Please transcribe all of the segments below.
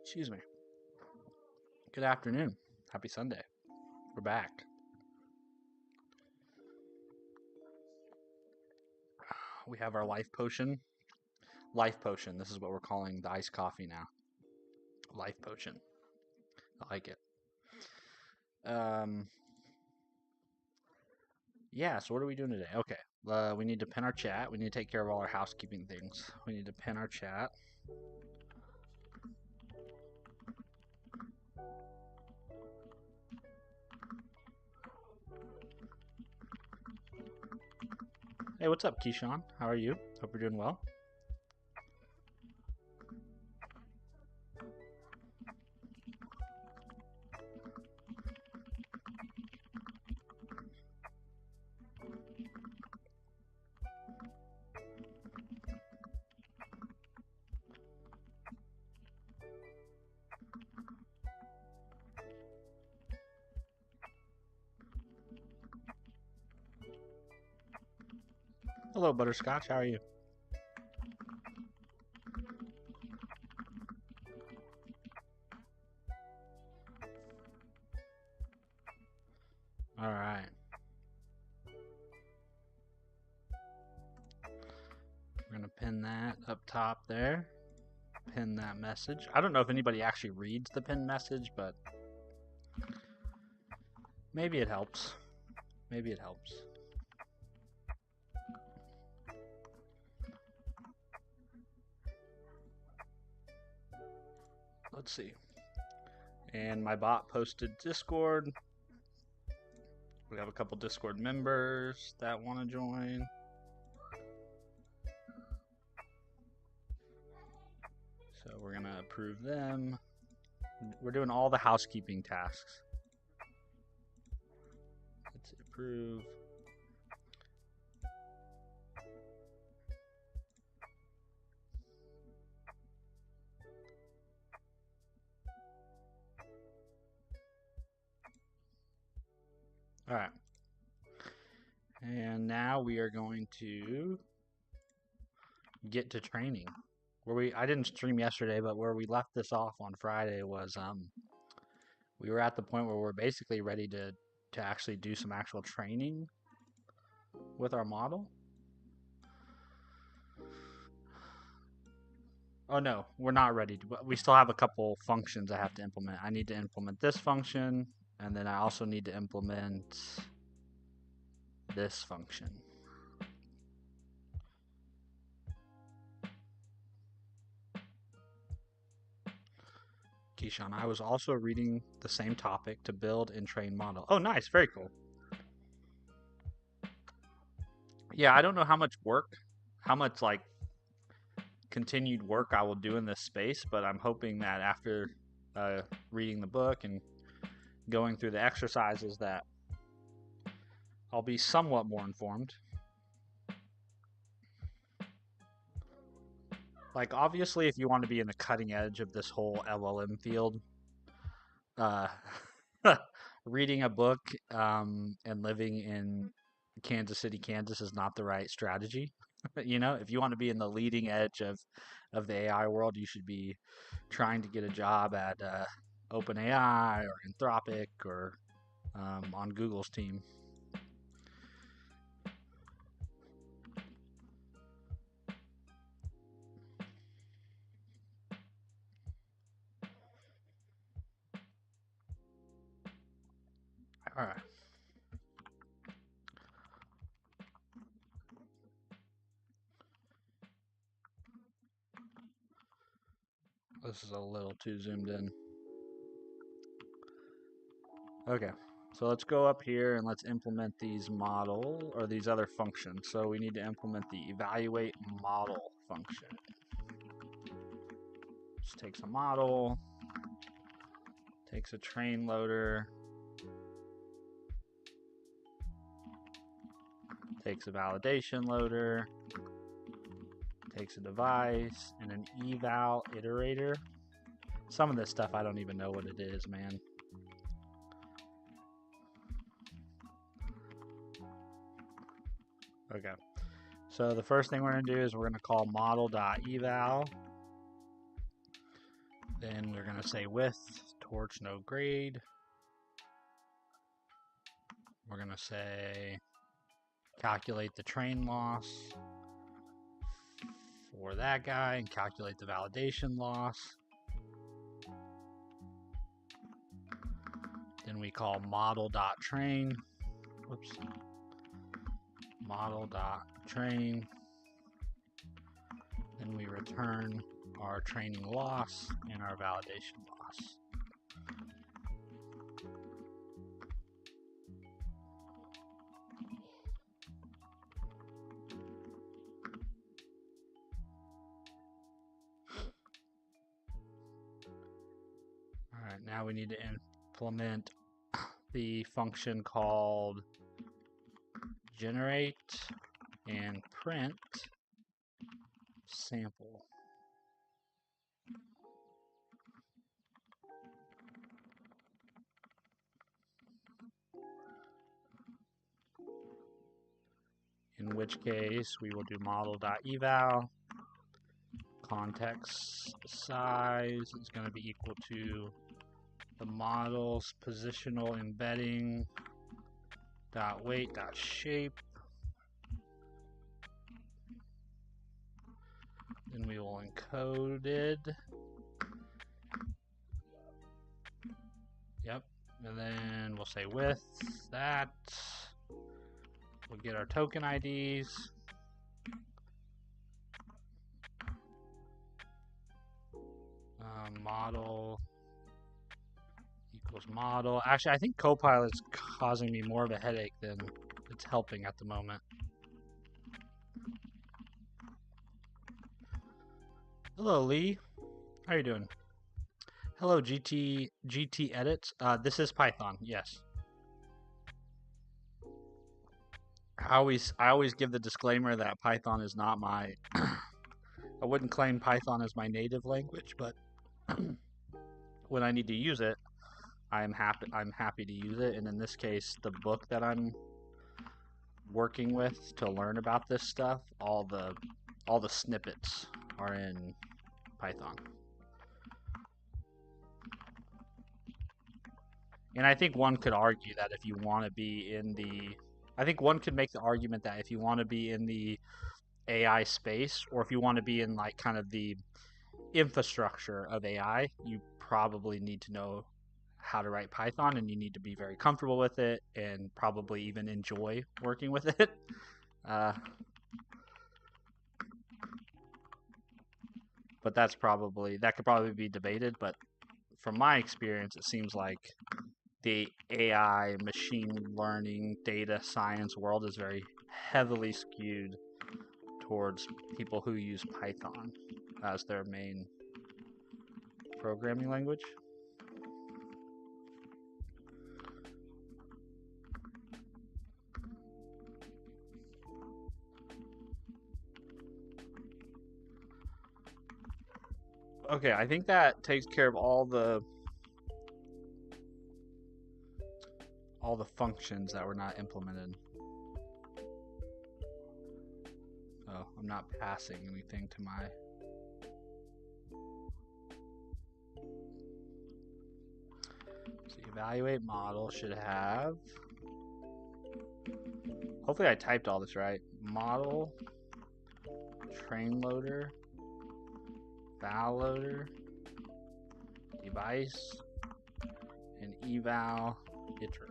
Excuse me. Good afternoon. Happy Sunday. We're back. We have our life potion. Life potion. This is what we're calling the iced coffee now. Life potion. I like it. Yeah, so what are we doing today? Okay. We need to pin our chat. We need to take care of all our housekeeping things. We need to pin our chat. Hey, what's up, Keyshawn? How are you? Hope you're doing well. Hello, Butterscotch. How are you? All right. We're going to pin that up top there. Pin that message. I don't know if anybody actually reads the pinned message, but maybe it helps. Maybe it helps. Let's see. And my bot posted Discord. We have a couple Discord members that want to join. So we're going to approve them. We're doing all the housekeeping tasks. Let's approve. All right. And now we are going to get to training. I didn't stream yesterday, but where we left this off on Friday was we were at the point where we're basically ready to actually do some actual training with our model. Oh no, we're not ready to, we still have a couple functions I have to implement. I need to implement this function, and then I also need to implement this function. Keyshawn, I was also reading the same topic to build and train model. Oh, nice. Very cool. Yeah, I don't know how much like continued work I will do in this space, but I'm hoping that after reading the book and going through the exercises that I'll be somewhat more informed. Like, obviously, if you want to be in the cutting edge of this whole LLM field, reading a book and living in Kansas City, Kansas is not the right strategy. You know, if you want to be in the leading edge of the AI world, you should be trying to get a job at OpenAI or Anthropic or on Google's team. All right. This is a little too zoomed in. Okay, so let's go up here and let's implement these model or these other functions. So we need to implement the evaluate model function. Just takes a model, takes a train loader, takes a validation loader, takes a device, and an eval iterator. Some of this stuff I don't even know what it is, man. Okay, so the first thing we're going to do is we're going to call model.eval. Then we're going to say width, torch, no grade. We're going to say calculate the train loss for that guy and calculate the validation loss. Then we call model.train. Whoops. Model.train. Then we return our training loss and our validation loss. All right, now we need to implement the function called generate and print sample. In which case we will do model.eval. Context size is going to be equal to the model's positional embedding dot weight dot shape. Then we will encode it. Yep. And then we'll say with that. We'll get our token IDs. Model equals model. Actually, I think Copilot's causing me more of a headache than it's helping at the moment. Hello, Lee. How are you doing? Hello, GT edits. This is Python. Yes. I always give the disclaimer that Python is not my. I wouldn't claim Python as my native language, but when I need to use it, I'm happy to use it. And in this case, the book that I'm working with to learn about this stuff, all the snippets are in Python. And I think one could argue that if you want to be in the, I think one could make the argument that if you want to be in the AI space, or if you want to be in like kind of the infrastructure of AI, you probably need to know how to write Python, and you need to be very comfortable with it and probably even enjoy working with it. But that could probably be debated. But from my experience, it seems like the AI, machine learning, data science world is very heavily skewed towards people who use Python as their main programming language. Okay, I think that takes care of all the functions that were not implemented. So I'm not passing anything to my. So evaluate model should have. Hopefully I typed all this right. Model, train loader, val loader, device, and eval iter.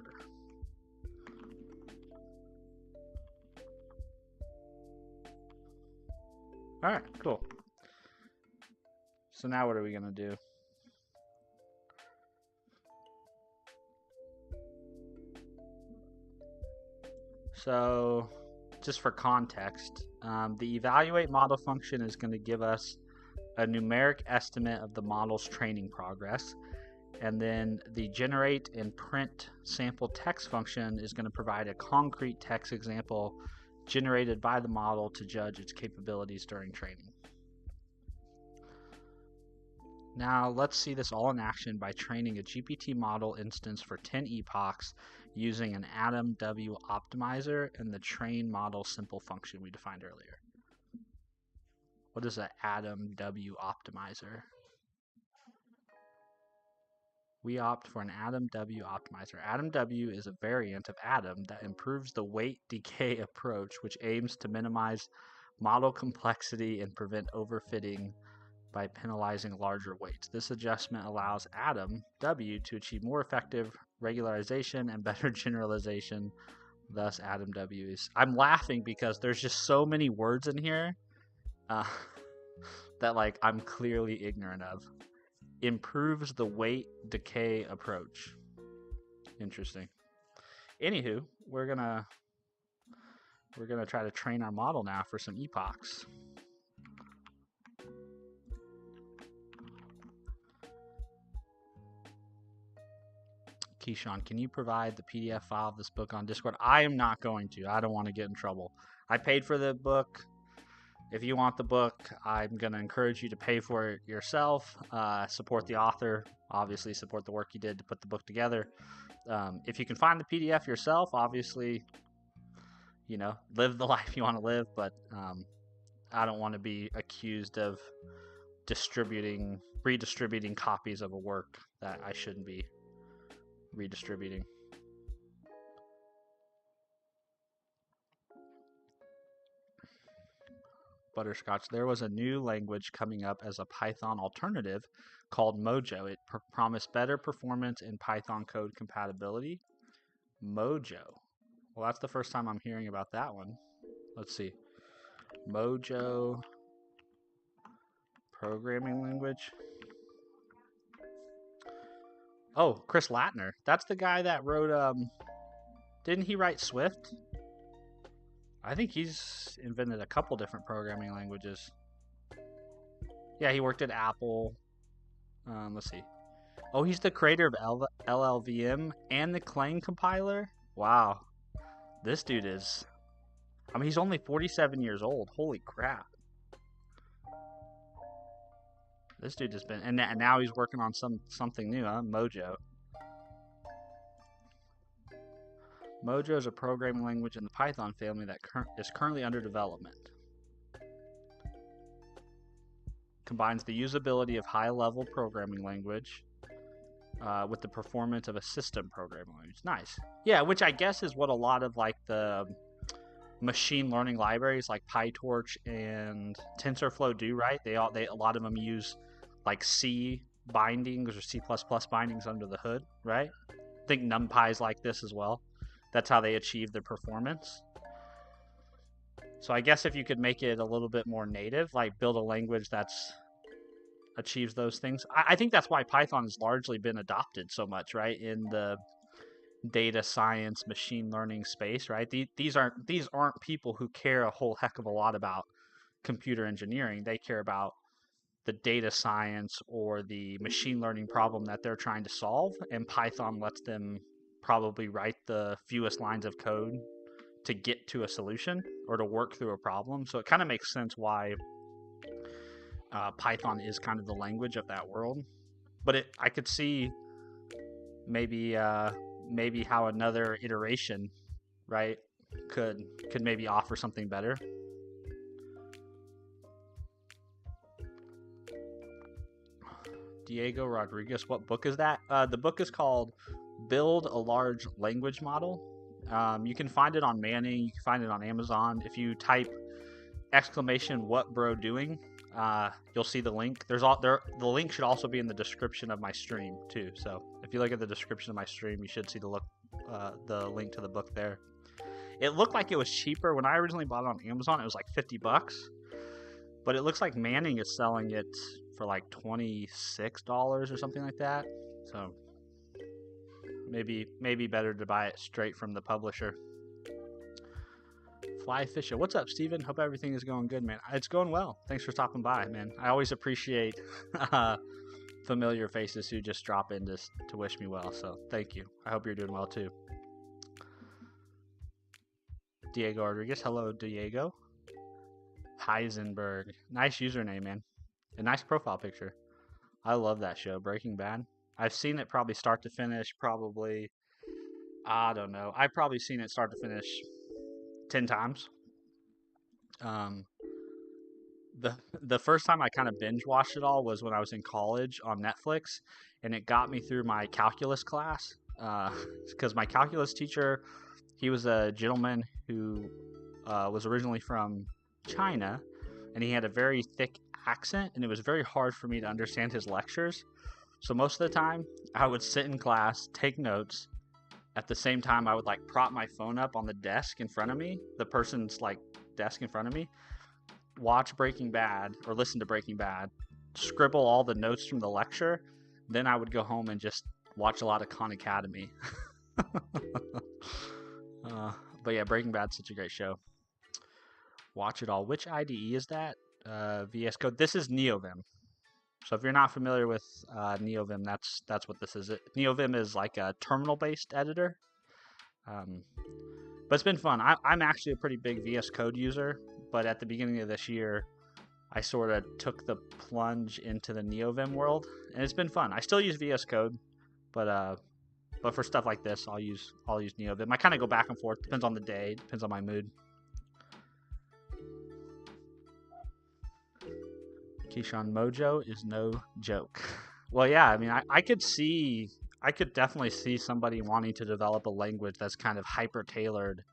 All right, cool. So now what are we gonna do? So just for context, the evaluate model function is going to give us a numeric estimate of the model's training progress. And then the generate and print sample text function is going to provide a concrete text example generated by the model to judge its capabilities during training. Now let's see this all in action by training a GPT model instance for 10 epochs using an Atom W optimizer and the train model simple function we defined earlier. What is an Atom W optimizer? We opt for an Atom W optimizer. Atom W is a variant of Atom that improves the weight decay approach, which aims to minimize model complexity and prevent overfitting by penalizing larger weights. This adjustment allows Atom W to achieve more effective regularization and better generalization. Thus, Atom W is. I'm laughing because there's just so many words in here uh, that like I'm clearly ignorant of. Improves the weight decay approach. Interesting. Anywho, we're gonna try to train our model now for some epochs. Keyshawn, can you provide the PDF file of this book on Discord? I am not going to. I don't want to get in trouble. I paid for the book. If you want the book, I'm going to encourage you to pay for it yourself. Support the author. Obviously, support the work he did to put the book together. If you can find the PDF yourself, obviously, live the life you want to live. But I don't want to be accused of redistributing copies of a work that I shouldn't be redistributing. Butterscotch, there was a new language coming up as a Python alternative called Mojo. It promised better performance in Python code compatibility. Mojo. Well, that's the first time I'm hearing about that one. Let's see. Mojo programming language. Oh, Chris Latner. That's the guy that wrote didn't he write Swift? I think he's invented a couple different programming languages. Yeah, he worked at Apple. Let's see. Oh, he's the creator of LLVM and the Clang compiler? Wow. This dude is... I mean, he's only 47 years old. Holy crap. This dude has been... And now he's working on something new, huh? Mojo. Mojo is a programming language in the Python family that is currently under development. Combines the usability of high-level programming language with the performance of a system programming language. Nice. Yeah, which I guess is what a lot of like the machine learning libraries like PyTorch and TensorFlow do, right? A lot of them use like C bindings or C++ bindings under the hood, right? I think NumPy's like this as well. That's how they achieve their performance. So I guess if you could make it a little bit more native, like build a language that's achieves those things. I think that's why Python has largely been adopted so much, right? In the data science, machine learning space, right? These aren't people who care a whole heck of a lot about computer engineering. They care about the data science or the machine learning problem that they're trying to solve, and Python lets them probably write the fewest lines of code to get to a solution or to work through a problem. So it kind of makes sense why Python is kind of the language of that world. But I could see maybe how another iteration, right, could maybe offer something better. Diego Rodriguez, what book is that? The book is called Build a Large Language Model. You can find it on Manning. You can find it on Amazon. If you type !what bro doing, you'll see the link. The link should also be in the description of my stream too. So if you look at the description of my stream, you should see the link to the book there. It looked like it was cheaper when I originally bought it on Amazon. It was like $50, but it looks like Manning is selling it for like $26 or something like that. So maybe better to buy it straight from the publisher. Fly Fisher, what's up, Steven? Hope everything is going good, man. It's going well. Thanks for stopping by, man. I always appreciate familiar faces who just drop in to wish me well. So thank you. I hope you're doing well too. Diego Rodriguez, hello, Diego. Heisenberg, nice username, man. A nice profile picture. I love that show, Breaking Bad. I've seen it probably start to finish, I don't know. I've probably seen it start to finish 10 times. the first time I kind of binge watched it all was when I was in college on Netflix, and it got me through my calculus class. Because my calculus teacher, he was a gentleman who was originally from China, and he had a very thick accent, and it was very hard for me to understand his lectures. So most of the time, I would sit in class, take notes. At the same time, I would like prop my phone up on the desk in front of me, the person's like desk in front of me, watch Breaking Bad or listen to Breaking Bad, scribble all the notes from the lecture. Then I would go home and just watch a lot of Khan Academy. uh, but yeah, Breaking Bad's such a great show. Watch it all. Which IDE is that? VS Code. This is NeoVim. So if you're not familiar with NeoVim, that's what this is. NeoVim is like a terminal-based editor. But it's been fun. I'm actually a pretty big VS Code user, but at the beginning of this year, I sort of took the plunge into the NeoVim world, and it's been fun. I still use VS Code, but for stuff like this, I'll use NeoVim. I kind of go back and forth. Depends on the day. Depends on my mood. Keyshawn, Mojo is no joke. Well, yeah. I mean, I could definitely see somebody wanting to develop a language that's kind of hyper tailored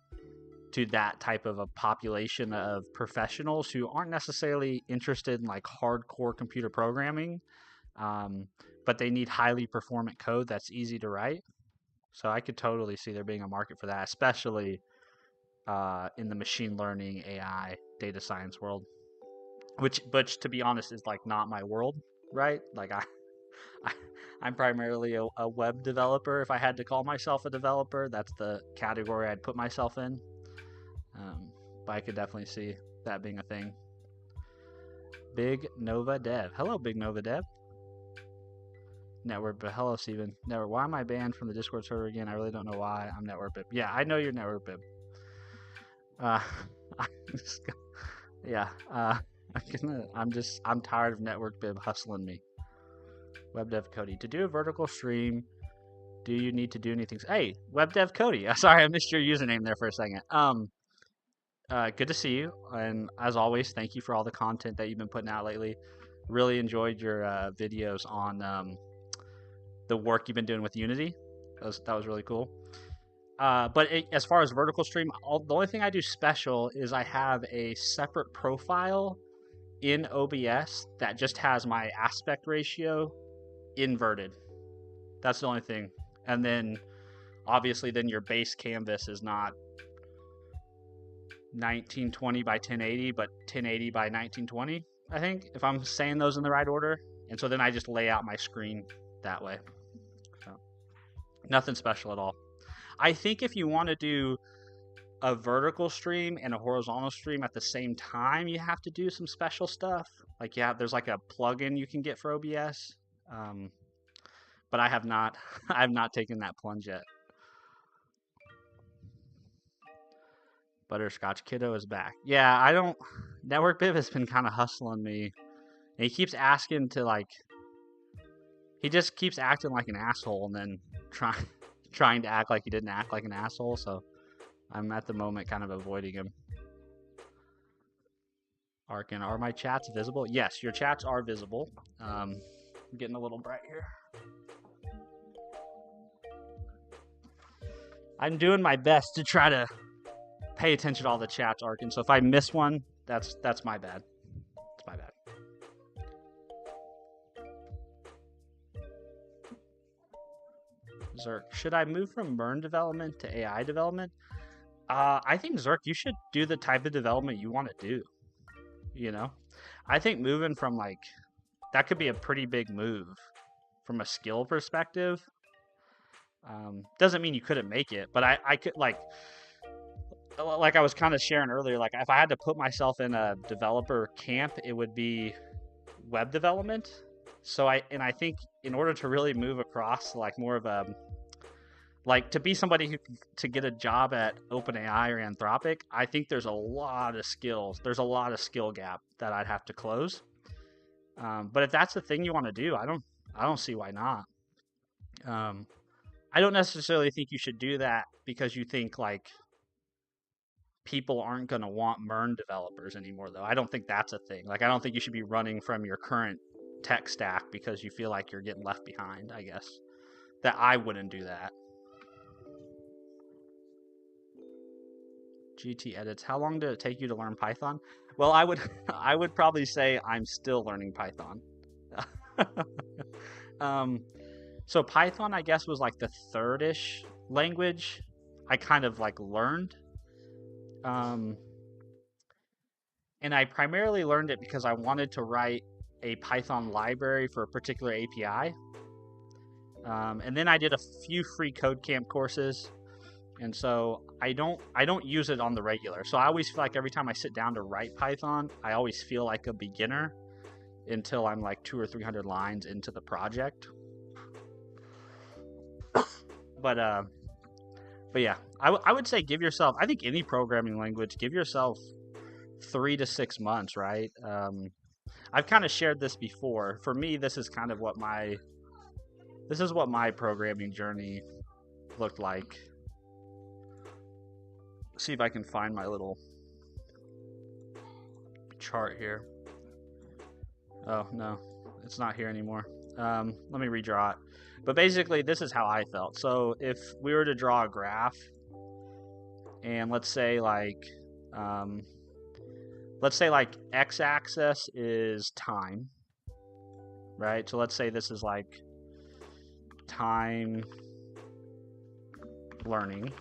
to that type of a population of professionals who aren't necessarily interested in like hardcore computer programming, but they need highly performant code that's easy to write. So I could totally see there being a market for that, especially in the machine learning, AI, data science world. Which to be honest, is like not my world, right? Like I I'm primarily a web developer. If I had to call myself a developer, that's the category I'd put myself in. But I could definitely see that being a thing. Big Nova Dev. Hello, Big Nova Dev. Network, but hello, Steven. Network. Why am I banned from the Discord server again? I really don't know why. I'm Network Bib. Yeah, I know you're Network Bib. Yeah. I'm tired of Network Bib hustling me. Web Dev Cody. To do a vertical stream, do you need to do anything? Hey, Web Dev Cody. Sorry, I missed your username there for a second. Good to see you, and as always, thank you for all the content that you've been putting out lately. Really enjoyed your videos on the work you've been doing with Unity. That was really cool. But as far as vertical stream, the only thing I do special is I have a separate profile in OBS that just has my aspect ratio inverted. That's the only thing. And then obviously then your base canvas is not 1920 by 1080, but 1080 by 1920, I think, if I'm saying those in the right order. And so then I just lay out my screen that way. So nothing special at all. I think if you want to do a vertical stream and a horizontal stream at the same time, you have to do some special stuff. Like there's like a plugin you can get for OBS. But I have not taken that plunge yet. Butterscotch Kiddo is back. Yeah, I don't. Network Bib has been kind of hustling me. And he keeps asking to like. He just keeps acting like an asshole and then trying to act like he didn't act like an asshole. So I'm at the moment kind of avoiding him. Arkin, are my chats visible? Yes, your chats are visible. I'm getting a little bright here. I'm doing my best to try to pay attention to all the chats, Arkin. So if I miss one, that's my bad. It's my bad. Zerk, should I move from MERN development to AI development? I think Zerk, you should do the type of development you want to do. You know, I think moving from like that could be a pretty big move from a skill perspective. Doesn't mean you couldn't make it, but I could like I was kind of sharing earlier, like if I had to put myself in a developer camp, it would be web development. So I think in order to really move across like more of a like to be somebody who to get a job at OpenAI or Anthropic, I think there's a lot of skills. There's a lot of skill gap that I'd have to close. But if that's the thing you want to do, I don't see why not. I don't necessarily think you should do that because you think like people aren't going to want MERN developers anymore, though. I don't think that's a thing. Like, I don't think you should be running from your current tech stack because you feel like you're getting left behind, I guess. That I wouldn't do that. GT edits. How long did it take you to learn Python? Well, I would I would probably say I'm still learning Python. So Python, I guess, was like the third-ish language I kind of like learned. And I primarily learned it because I wanted to write a Python library for a particular API. And then I did a few free code camp courses, and so I don't use it on the regular. So I always feel like every time I sit down to write Python, I always feel like a beginner until I'm like 200 or 300 lines into the project. But yeah, I would say give yourself, I think any programming language, give yourself 3 to 6 months, right? I've kind of shared this before. For me, this is kind of what my programming journey looked like. See if I can find my little chart here. Oh, no, it's not here anymore. Let me redraw it. But basically, this is how I felt. So if we were to draw a graph, and let's say like x-axis is time, right? So let's say this is like time learning,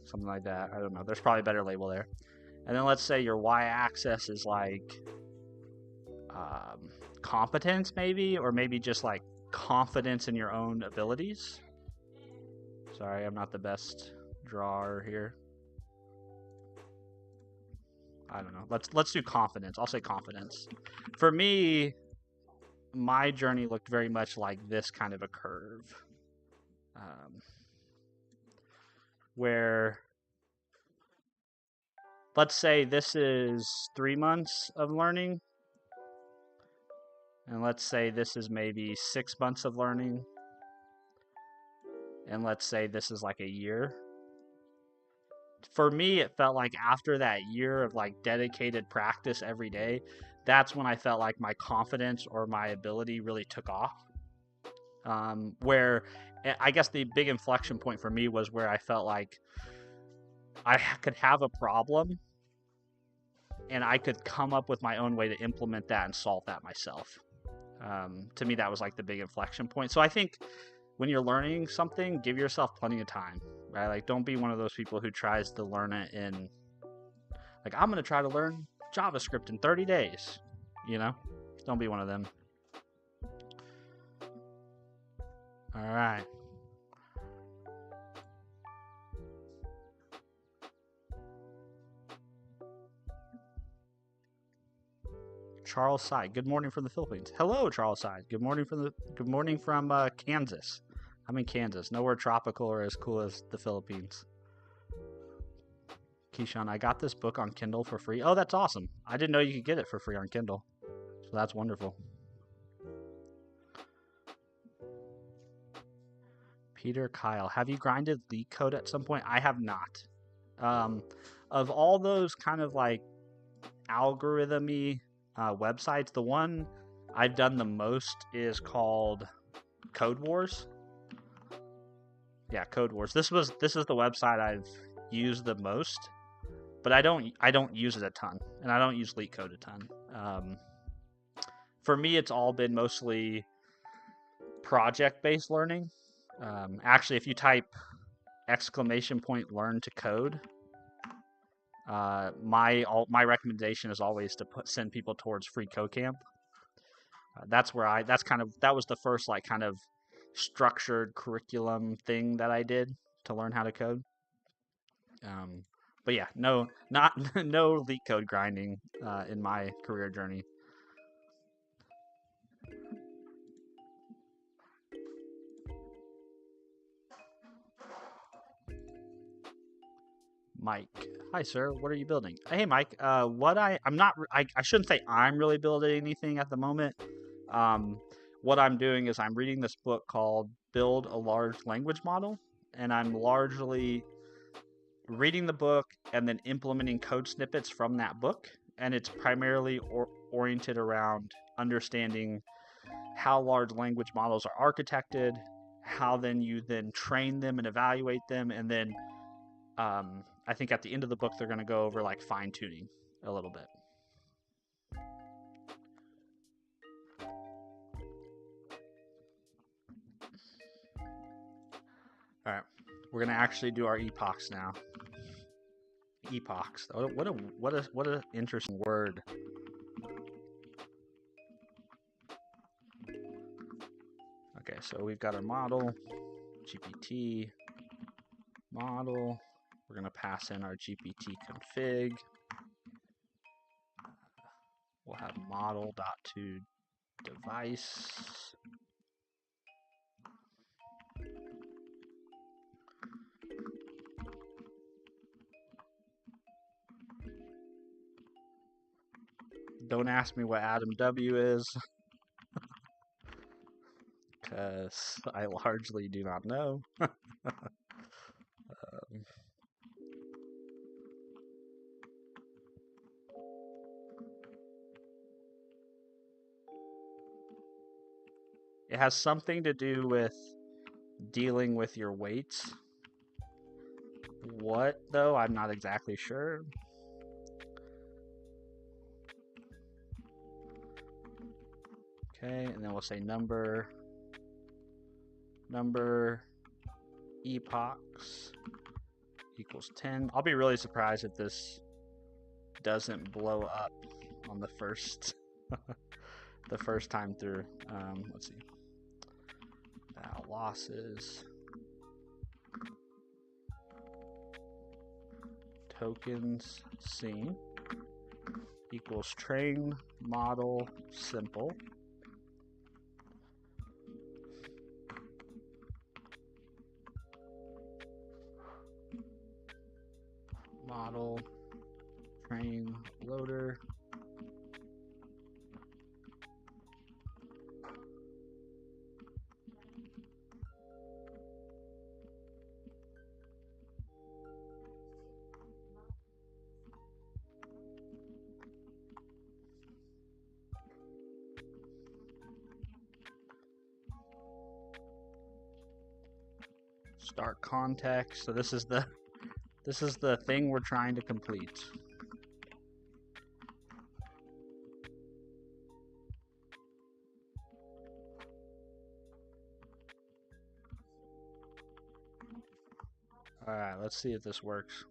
something like that. I don't know. There's probably a better label there. And then let's say your y-axis is like competence, maybe, or maybe just like confidence in your own abilities. Sorry, I'm not the best drawer here. I don't know. Let's do confidence. I'll say confidence. For me, my journey looked very much like this kind of a curve, where let's say this is 3 months of learning, and let's say this is maybe 6 months of learning, and let's say this is like a year. For me, it felt like after that year of like dedicated practice every day, that's when I felt like my confidence or my ability really took off. Where I guess the big inflection point for me was where I felt like I could have a problem and I could come up with my own way to implement that and solve that myself. To me, that was like the big inflection point. So I think when you're learning something, give yourself plenty of time, right? Like, don't be one of those people who tries to learn it in, like, I'm going to try to learn JavaScript in 30 days, you know? Don't be one of them. All right. Charles Side. Good morning from the Philippines. Hello, Charles Side. Good morning from Kansas. I'm in Kansas. Nowhere tropical or as cool as the Philippines. Keyshawn, I got this book on Kindle for free. Oh, that's awesome. I didn't know you could get it for free on Kindle. So that's wonderful. Peter Kyle, have you grinded LeetCode at some point? I have not. Of all those kind of like algorithm-y websites, the one I've done the most is called Code Wars. Yeah, Code Wars. This is the website I've used the most, but I don't use it a ton, and I don't use LeetCode a ton. For me, it's all been mostly project-based learning. Actually, if you type !learn to code, my recommendation is always to send people towards free code camp. That was the first like kind of structured curriculum thing that I did to learn how to code. But yeah, no LeetCode grinding in my career journey. Mike, hi sir, what are you building? Hey Mike, I shouldn't say I'm really building anything at the moment. What I'm doing is I'm reading this book called Build a Large Language Model, and I'm largely reading the book and then implementing code snippets from that book, and it's primarily oriented around understanding how large language models are architected, how then you then train them and evaluate them, and then I think at the end of the book they're going to go over like fine tuning a little bit. All right, we're going to actually do our epochs now. Epochs. What a interesting word. Okay, so we've got our model, GPT model. We're going to pass in our GPT config. We'll have model.toDevice. Don't ask me what Adam W is, because I largely do not know. It has something to do with dealing with your weights. What, though? I'm not exactly sure. Okay, and then we'll say number epochs equals 10. I'll be really surprised if this doesn't blow up on the first the first time through. Let's see. Losses. Tokens seen equals train model simple. Model train loader. Start context. So this is the thing we're trying to complete. All right, let's see if this works.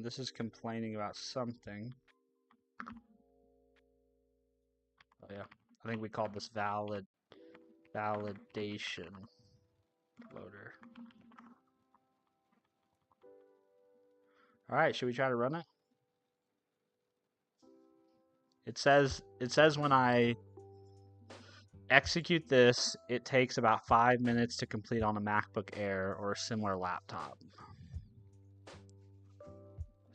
This is complaining about something. Oh yeah, I think we called this validation loader. All right, should we try to run it? It says when I execute this, it takes about 5 minutes to complete on a MacBook Air or a similar laptop.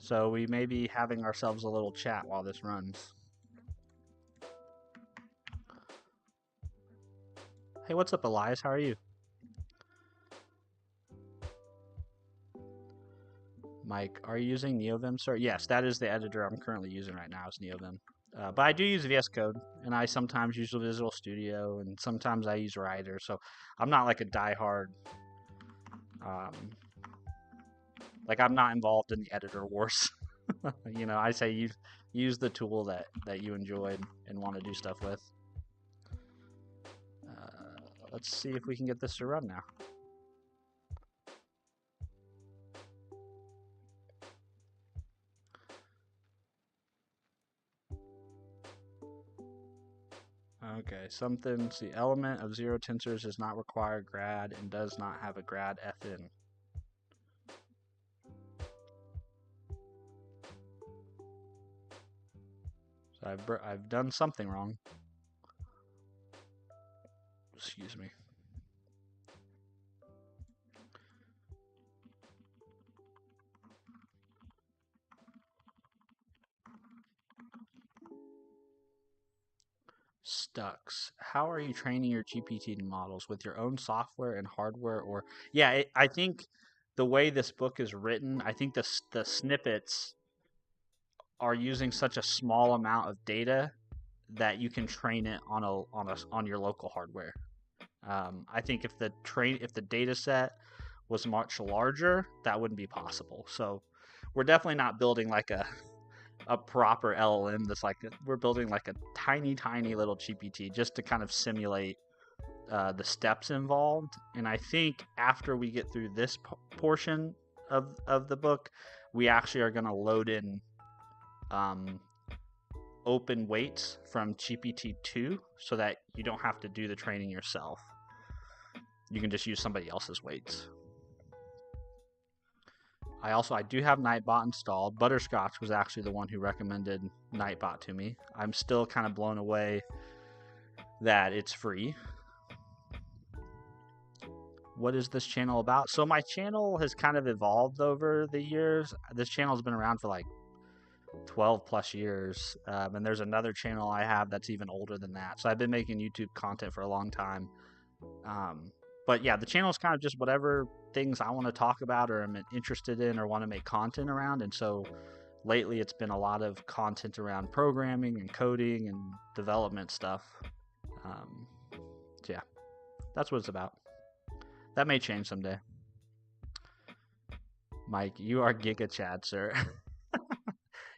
So we may be having ourselves a little chat while this runs. Hey, what's up, Elias? How are you? Mike, are you using NeoVim, sir? Yes, that is the editor I'm currently using right now, is NeoVim. But I do use VS Code, and I sometimes use Visual Studio, and sometimes I use Writer. So I'm not like a diehard, like I'm not involved in the editor wars. You know, I say use the tool that you enjoy and want to do stuff with. Let's see if we can get this to run now. Okay, something. See, element of zero tensors does not require grad and does not have a grad FN. So I've done something wrong. Excuse me. Stux. How are you training your GPT models with your own software and hardware? Or yeah, I think the way this book is written, I think the snippets are using such a small amount of data that you can train it on your local hardware. I think if the data set was much larger, that wouldn't be possible. So we're definitely not building like a proper LLM. We're building like a tiny little GPT just to kind of simulate the steps involved. And I think after we get through this portion of the book, we actually are going to load in open weights from GPT-2 so that you don't have to do the training yourself. You can just use somebody else's weights. I do have Nightbot installed. Butterscotch was actually the one who recommended Nightbot to me. I'm still kind of blown away that it's free. What is this channel about? So my channel has kind of evolved over the years. This channel has been around for like 12 plus years, and there's another channel I have that's even older than that. So I've been making YouTube content for a long time. But yeah, the channel is kind of just whatever things I want to talk about or I'm interested in or want to make content around. And so lately it's been a lot of content around programming and coding and development stuff. So yeah, that's what it's about. That may change someday. Mike, you are Giga Chad, sir.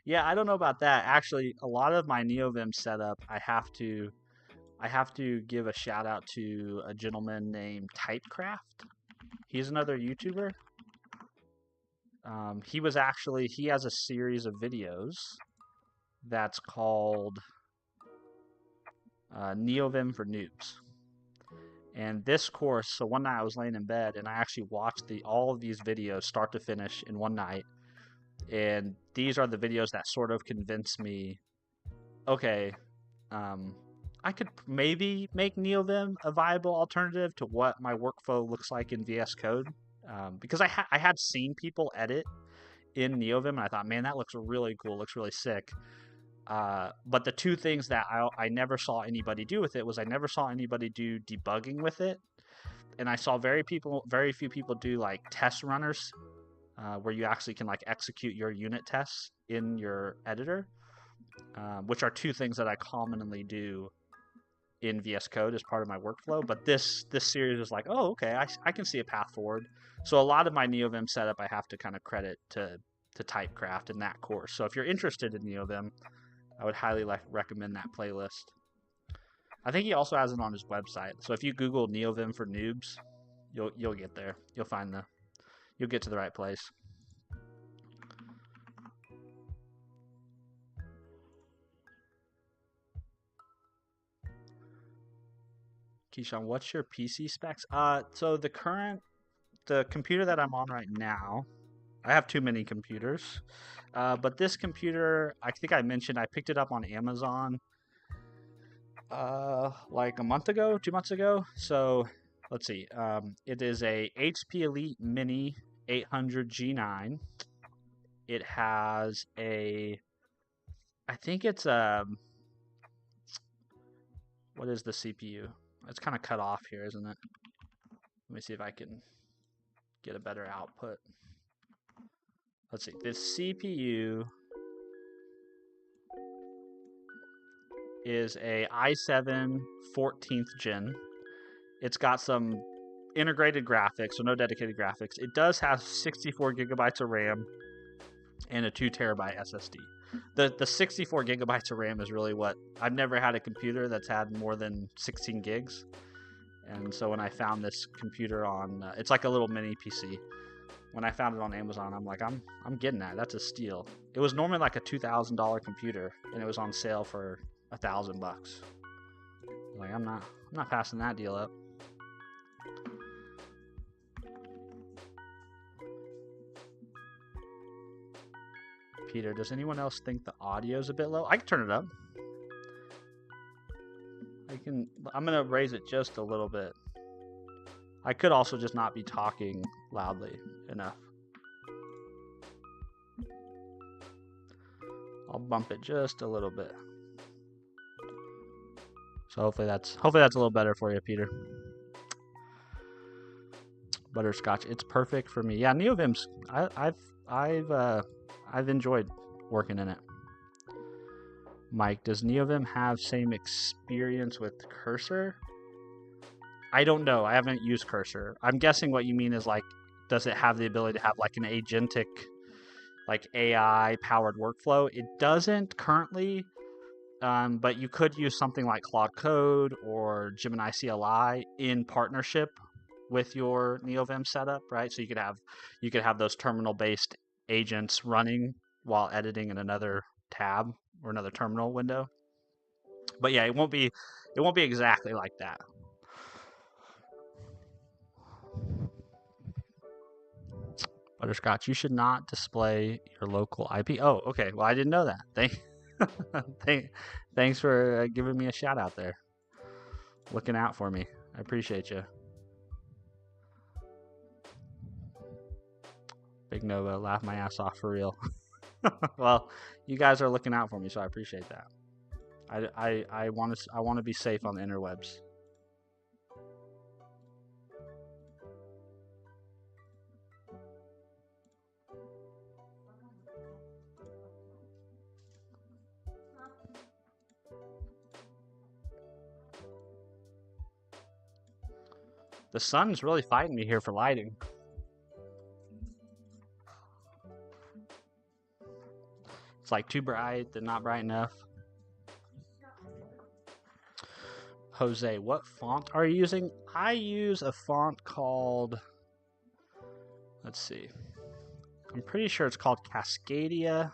Yeah, I don't know about that. Actually, a lot of my NeoVim setup, I have to give a shout out to a gentleman named Typecraft. He's another YouTuber. He has a series of videos that's called NeoVim for Noobs. And this course, so one night I was laying in bed and I actually watched all of these videos start to finish in one night. And these are the videos that sort of convinced me, okay, I could maybe make NeoVim a viable alternative to what my workflow looks like in VS Code. Because I had seen people edit in NeoVim and I thought, man, that looks really cool, looks really sick. But the two things that I never saw anybody do with it was I never saw anybody do debugging with it. And I saw very few people do like test runners, where you actually can like execute your unit tests in your editor, which are two things that I commonly do in VS Code as part of my workflow. But this series is like, oh, okay, I can see a path forward. So a lot of my NeoVim setup I have to kind of credit to Typecraft in that course. So if you're interested in NeoVim, I would highly recommend that playlist. I think he also has it on his website. So if you Google NeoVim for Noobs, you'll get there. You'll get to the right place. Keyshawn, what's your PC specs? So the computer that I'm on right now, I have too many computers. But this computer, I think I mentioned, I picked it up on Amazon like a month ago, 2 months ago. So let's see. It is a HP Elite Mini 800 G9. It has I think it's what is the CPU? It's kind of cut off here, isn't it? Let me see if I can get a better output. Let's see. This CPU is a i7 14th gen. It's got some integrated graphics, so no dedicated graphics. It does have 64 gigabytes of RAM and a 2 terabyte SSD. The 64 gigabytes of RAM is really what I've never had a computer that's had more than 16 gigs. And so when I found this computer on, it's like a little mini PC. When I found it on Amazon, I'm like, I'm getting that. That's a steal. It was normally like a $2,000 computer, and it was on sale for $1,000. Like, I'm not passing that deal up. Peter, does anyone else think the audio's a bit low? I can turn it up. I'm gonna raise it just a little bit. I could also just not be talking loudly enough. I'll bump it just a little bit. So hopefully that's a little better for you, Peter. Butterscotch. It's perfect for me. Yeah, NeoVim's. I've enjoyed working in it. Mike, does NeoVim have same experience with Cursor? I don't know. I haven't used Cursor. I'm guessing what you mean is like, does it have the ability to have like an agentic, like AI powered workflow? It doesn't currently, but you could use something like Claude Code or Gemini CLI in partnership with your NeoVim setup, right? So you could have those terminal based agents running while editing in another tab or another terminal window. But yeah, it won't be exactly like that. Butterscotch, you should not display your local IP. Oh, okay. Well, I didn't know that. Thanks for giving me a shout out there. Looking out for me. I appreciate you. Big Nova, laugh my ass off for real. Well, you guys are looking out for me, so I appreciate that. I want to be safe on the interwebs. The sun's really fighting me here for lighting. It's like too bright, then not bright enough. Jose, what font are you using? I use a font called, let's see. I'm pretty sure it's called Cascadia.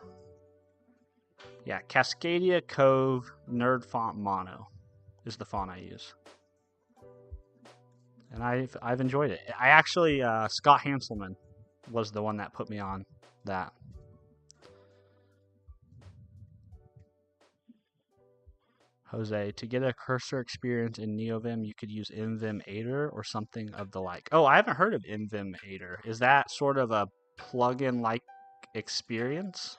Yeah, Cascadia Cove Nerd Font Mono is the font I use. And I've enjoyed it. I actually, Scott Hanselman was the one that put me on that. Jose, to get a cursor experience in NeoVim, you could use NVim Aider or something of the like. Oh, I haven't heard of NVim Aider. Is that sort of a plugin like experience?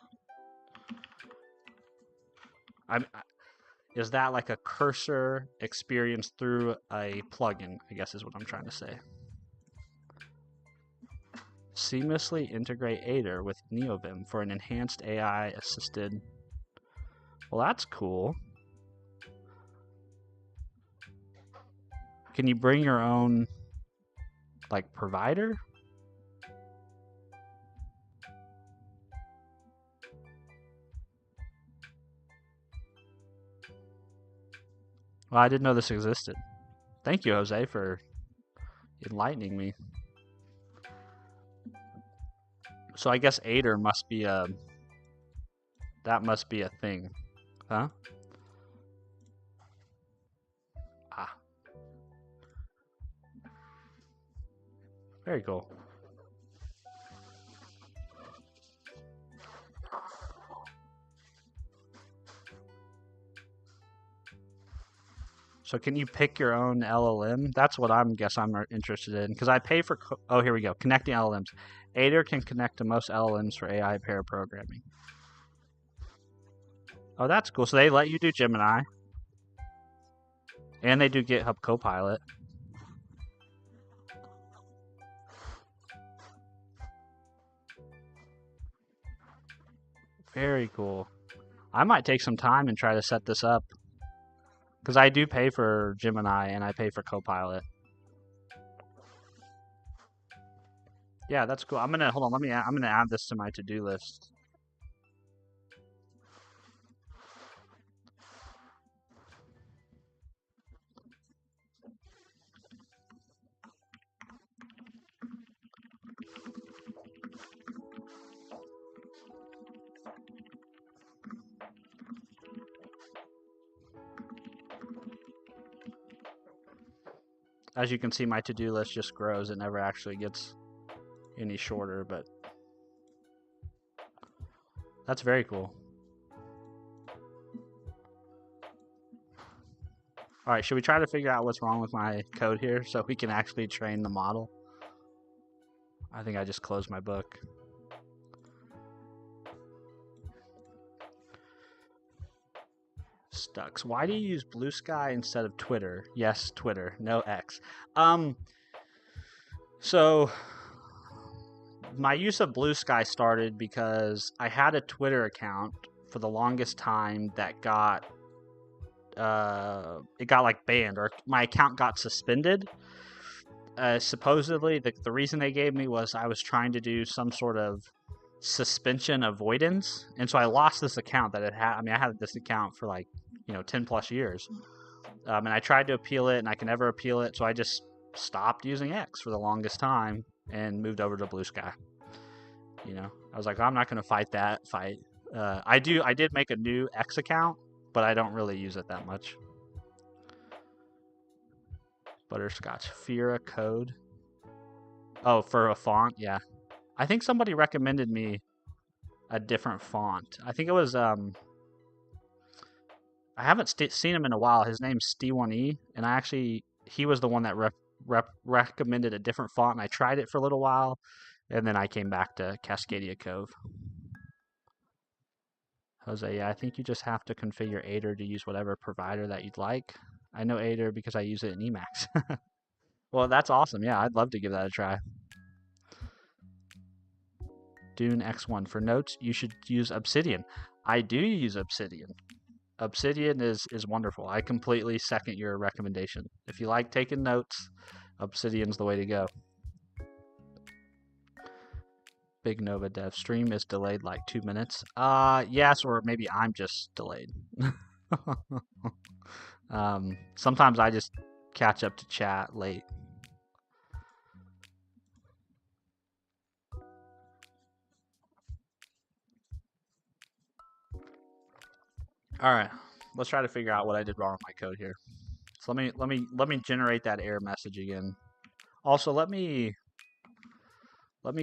Is that like a cursor experience through a plugin, I guess is what I'm trying to say. Seamlessly integrate Aider with NeoVim for an enhanced AI assisted. Well, that's cool. Can you bring your own like provider? Well, I didn't know this existed. Thank you, Jose, for enlightening me. So I guess Aider must be a thing, huh? Ah, very cool. So can you pick your own LLM? That's what I'm interested in because I pay for. Oh, here we go. Connecting LLMs. Aider can connect to most LLMs for AI pair programming. Oh, that's cool. So they let you do Gemini, and they do GitHub Copilot. Very cool. I might take some time and try to set this up. Because I do pay for Gemini and I pay for Copilot. Yeah, that's cool. I'm gonna hold on. I'm gonna add this to my to-do list. As you can see, my to-do list just grows. It never actually gets any shorter, but that's very cool. All right, should we try to figure out what's wrong with my code here so we can actually train the model? I think I just closed my book. Stux. Why do you use Blue Sky instead of Twitter? Yes, Twitter. No X. So my use of Blue Sky started because I had a Twitter account for the longest time that got it got like banned, or my account got suspended. Supposedly the reason they gave me was I was trying to do some sort of suspension avoidance, and so I lost this account that it had. I mean, I had this account for like 10 plus years, and I tried to appeal it, and I can never appeal it, so I just stopped using X for the longest time and moved over to Blue Sky. I was like, I'm not going to fight that fight. I did make a new X account, but I don't really use it that much. Butterscotch Fira code. Oh, for a font, yeah. I think somebody recommended me a different font. I think it was I haven't seen him in a while. His name's St1E, and he was the one that recommended a different font, and I tried it for a little while, and then I came back to Cascadia Cove. Jose, yeah, I think you just have to configure Aider to use whatever provider that you'd like. I know Aider because I use it in Emacs. Well, that's awesome. Yeah, I'd love to give that a try. Dune X1. For notes, you should use Obsidian. I do use Obsidian. Obsidian is wonderful. I completely second your recommendation. If you like taking notes, Obsidian's the way to go. Big Nova Dev stream is delayed like 2 minutes. Yes, or maybe I'm just delayed. Sometimes I just catch up to chat late. All right, let's try to figure out what I did wrong with my code here. So let me generate that error message again. Also, let me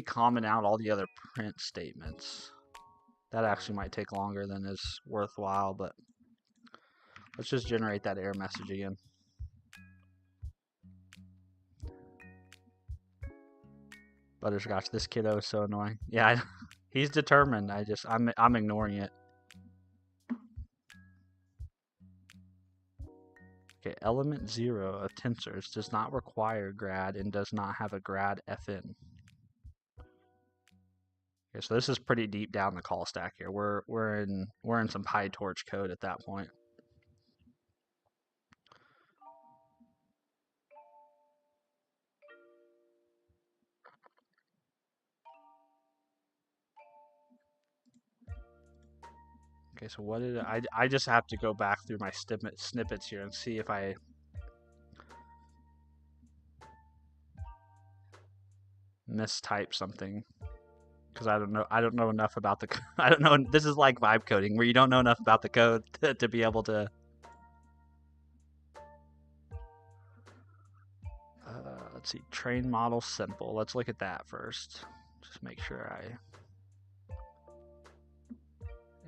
comment out all the other print statements. That actually might take longer than is worthwhile, but let's just generate that error message again. Butterscotch, this kiddo is so annoying. Yeah, he's determined. I'm ignoring it. Okay, element 0 of tensors does not require grad and does not have a grad FN. Okay, so this is pretty deep down the call stack here. We're in some PyTorch code at that point. Okay, so what did I just have to go back through my snippets here and see if I mistype something, because I don't know enough about the I don't know. This is like vibe coding where you don't know enough about the code to be able to let's see, train model simple. Let's look at that first. Just make sure I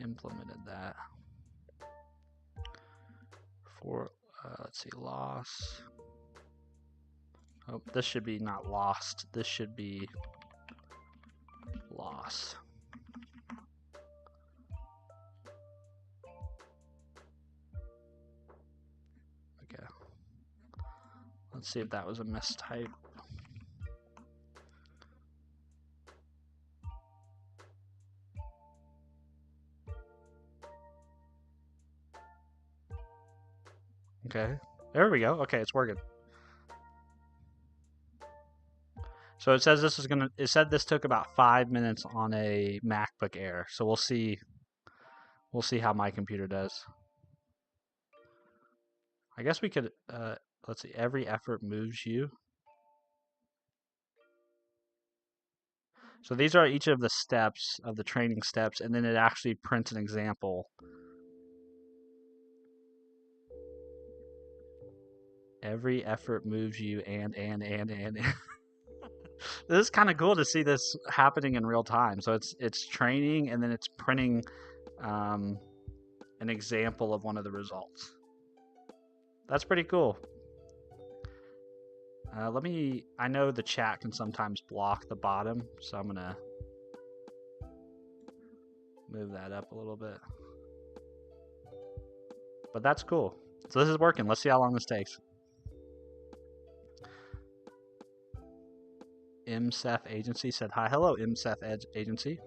implemented that. For let's see, loss. Oh, this should be not lost. This should be loss. Okay. Let's see if that was a mistype. Okay. There we go. Okay, it's working. So it says it said this took about 5 minutes on a MacBook Air. So we'll see how my computer does. I guess we could let's see, every effort moves you. So these are each of the steps of the training steps, and then it actually prints an example. Every effort moves you and. This is kind of cool to see this happening in real time. So it's training, and then it's printing an example of one of the results. That's pretty cool. I know the chat can sometimes block the bottom, so I'm gonna move that up a little bit. But that's cool. So this is working. Let's see how long this takes. MSEF Agency said hi. Hello, MSEF Agency.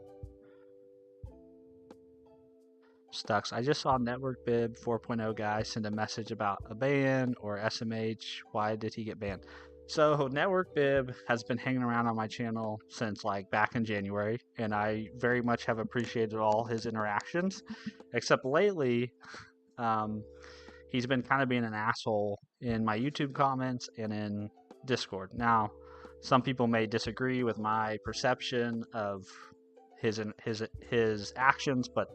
Stux. I just saw Network Bib 4.0 guy send a message about a ban or SMH. Why did he get banned? So Network Bib has been hanging around on my channel since like back in January, and I very much have appreciated all his interactions, except lately, he's been kind of being an asshole in my YouTube comments and in Discord. Now, some people may disagree with my perception of his actions, but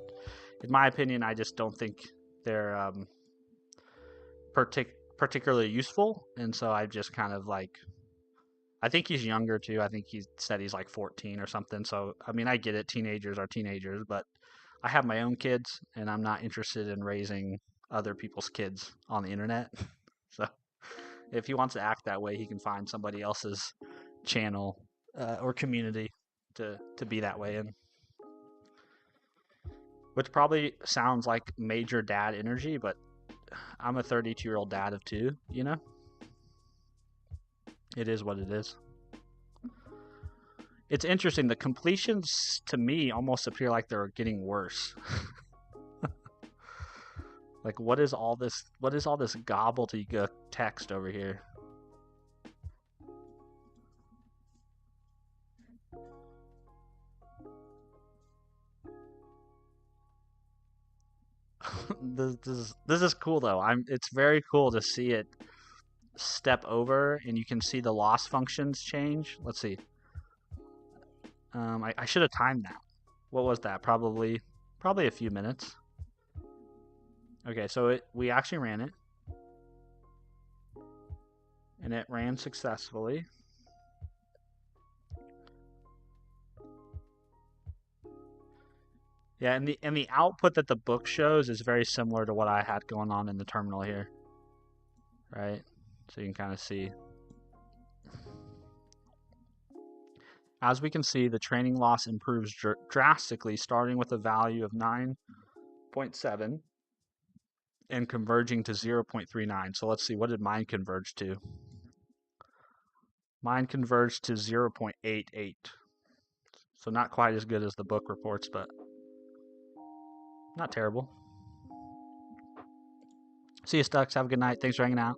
in my opinion, I just don't think they're particularly useful, and so I just kind of like. I think he's younger too. I think he said he's like 14 or something. So I mean, I get it. Teenagers are teenagers, but I have my own kids, and I'm not interested in raising other people's kids on the internet. So if he wants to act that way, he can find somebody else's channel or community to be that way in. Which probably sounds like major dad energy, but I'm a 32-year-old dad of 2, you know? It is what it is. It's interesting. The completions to me almost appear like they're getting worse. Like, what is all this gobbledygook text over here? This is cool though. It's very cool to see it step over, and you can see the loss functions change. Let's see. I should have timed that. What was that? Probably a few minutes. Okay, so we actually ran it, and it ran successfully. Yeah, and the output that the book shows is very similar to what I had going on in the terminal here. Right? So you can kind of see. As we can see, the training loss improves drastically, starting with a value of 9.7 and converging to 0.39. So let's see, what did mine converge to? Mine converged to 0.88. So not quite as good as the book reports, but not terrible. See you, Stux. Have a good night. Thanks for hanging out.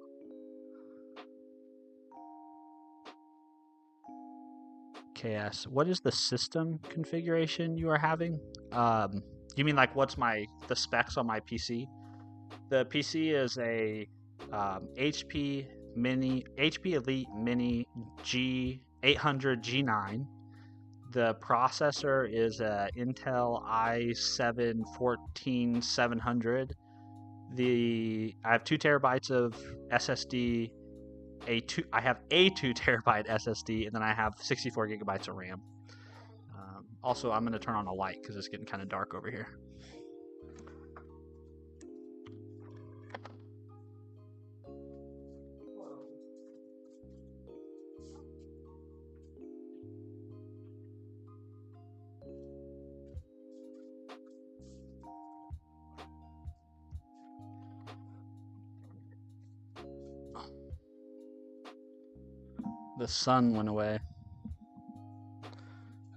KS. What is the system configuration you are having? You mean like what's the specs on my PC? The PC is a HP Elite Mini G800 G9. The processor is a Intel i7 14700. I have 2 terabytes of SSD. I have a 2 terabyte SSD, and then I have 64 gigabytes of RAM. Also, I'm going to turn on a light because it's getting kind of dark over here. The sun went away.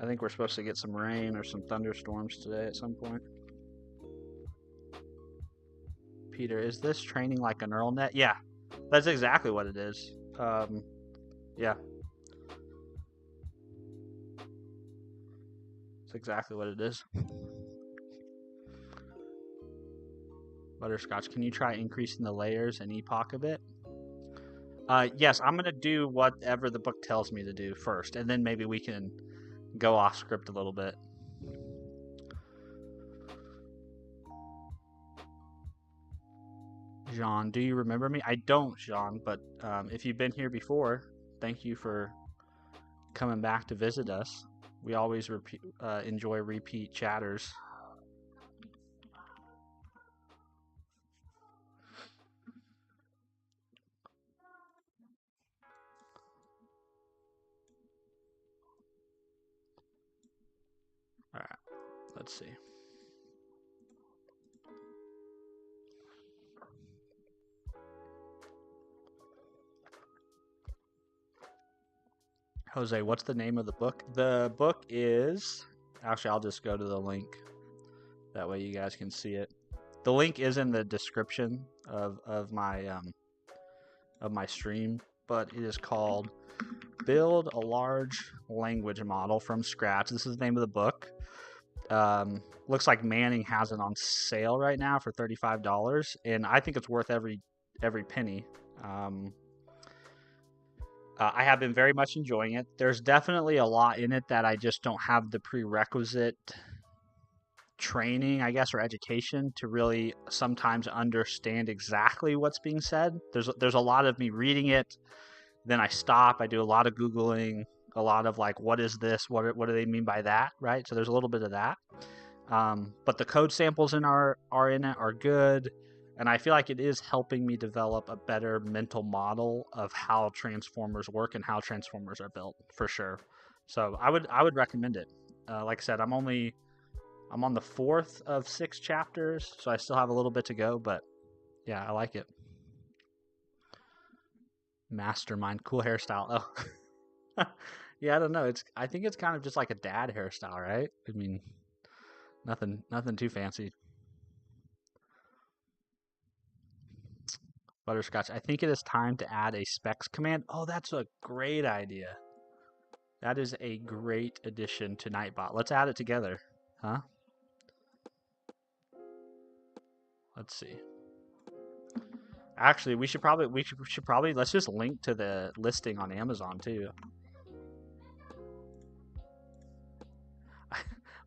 I think we're supposed to get some rain or some thunderstorms today at some point. Peter, is this training like a neural net? Yeah, that's exactly what it is. Yeah. That's exactly what it is. Butterscotch, can you try increasing the layers and epoch a bit? Yes, I'm going to do whatever the book tells me to do first, and then maybe we can go off script a little bit. Jean, do you remember me? I don't, Jean, but if you've been here before, thank you for coming back to visit us. We always enjoy repeat chatters. All right, let's see. Jose, what's the name of the book? The book is, actually, I'll just go to the link. That way you guys can see it. The link is in the description of my stream, but it is called Build a Large Language Model from Scratch. This is the name of the book. Looks like Manning has it on sale right now for $35, and I think it's worth every penny. I have been very much enjoying it. There's definitely a lot in it that I just don't have the prerequisite training, I guess, or education to really sometimes understand exactly what's being said. There's a lot of me reading it, then I stop. I do a lot of Googling, a lot of like, what is this? What do they mean by that? Right. So there's a little bit of that. But the code samples are in it are good, and I feel like it is helping me develop a better mental model of how transformers work and how transformers are built for sure. So I would recommend it. Like I said, I'm on the 4th of 6 chapters, so I still have a little bit to go, but yeah, I like it. Mastermind, cool hairstyle. Oh, yeah, I don't know. I think it's kind of just like a dad hairstyle, right? I mean, nothing too fancy. Butterscotch. I think it is time to add a specs command. Oh, that's a great idea. That is a great addition to Nightbot. Let's add it together, huh? Let's see. Actually, we should probably let's just link to the listing on Amazon too.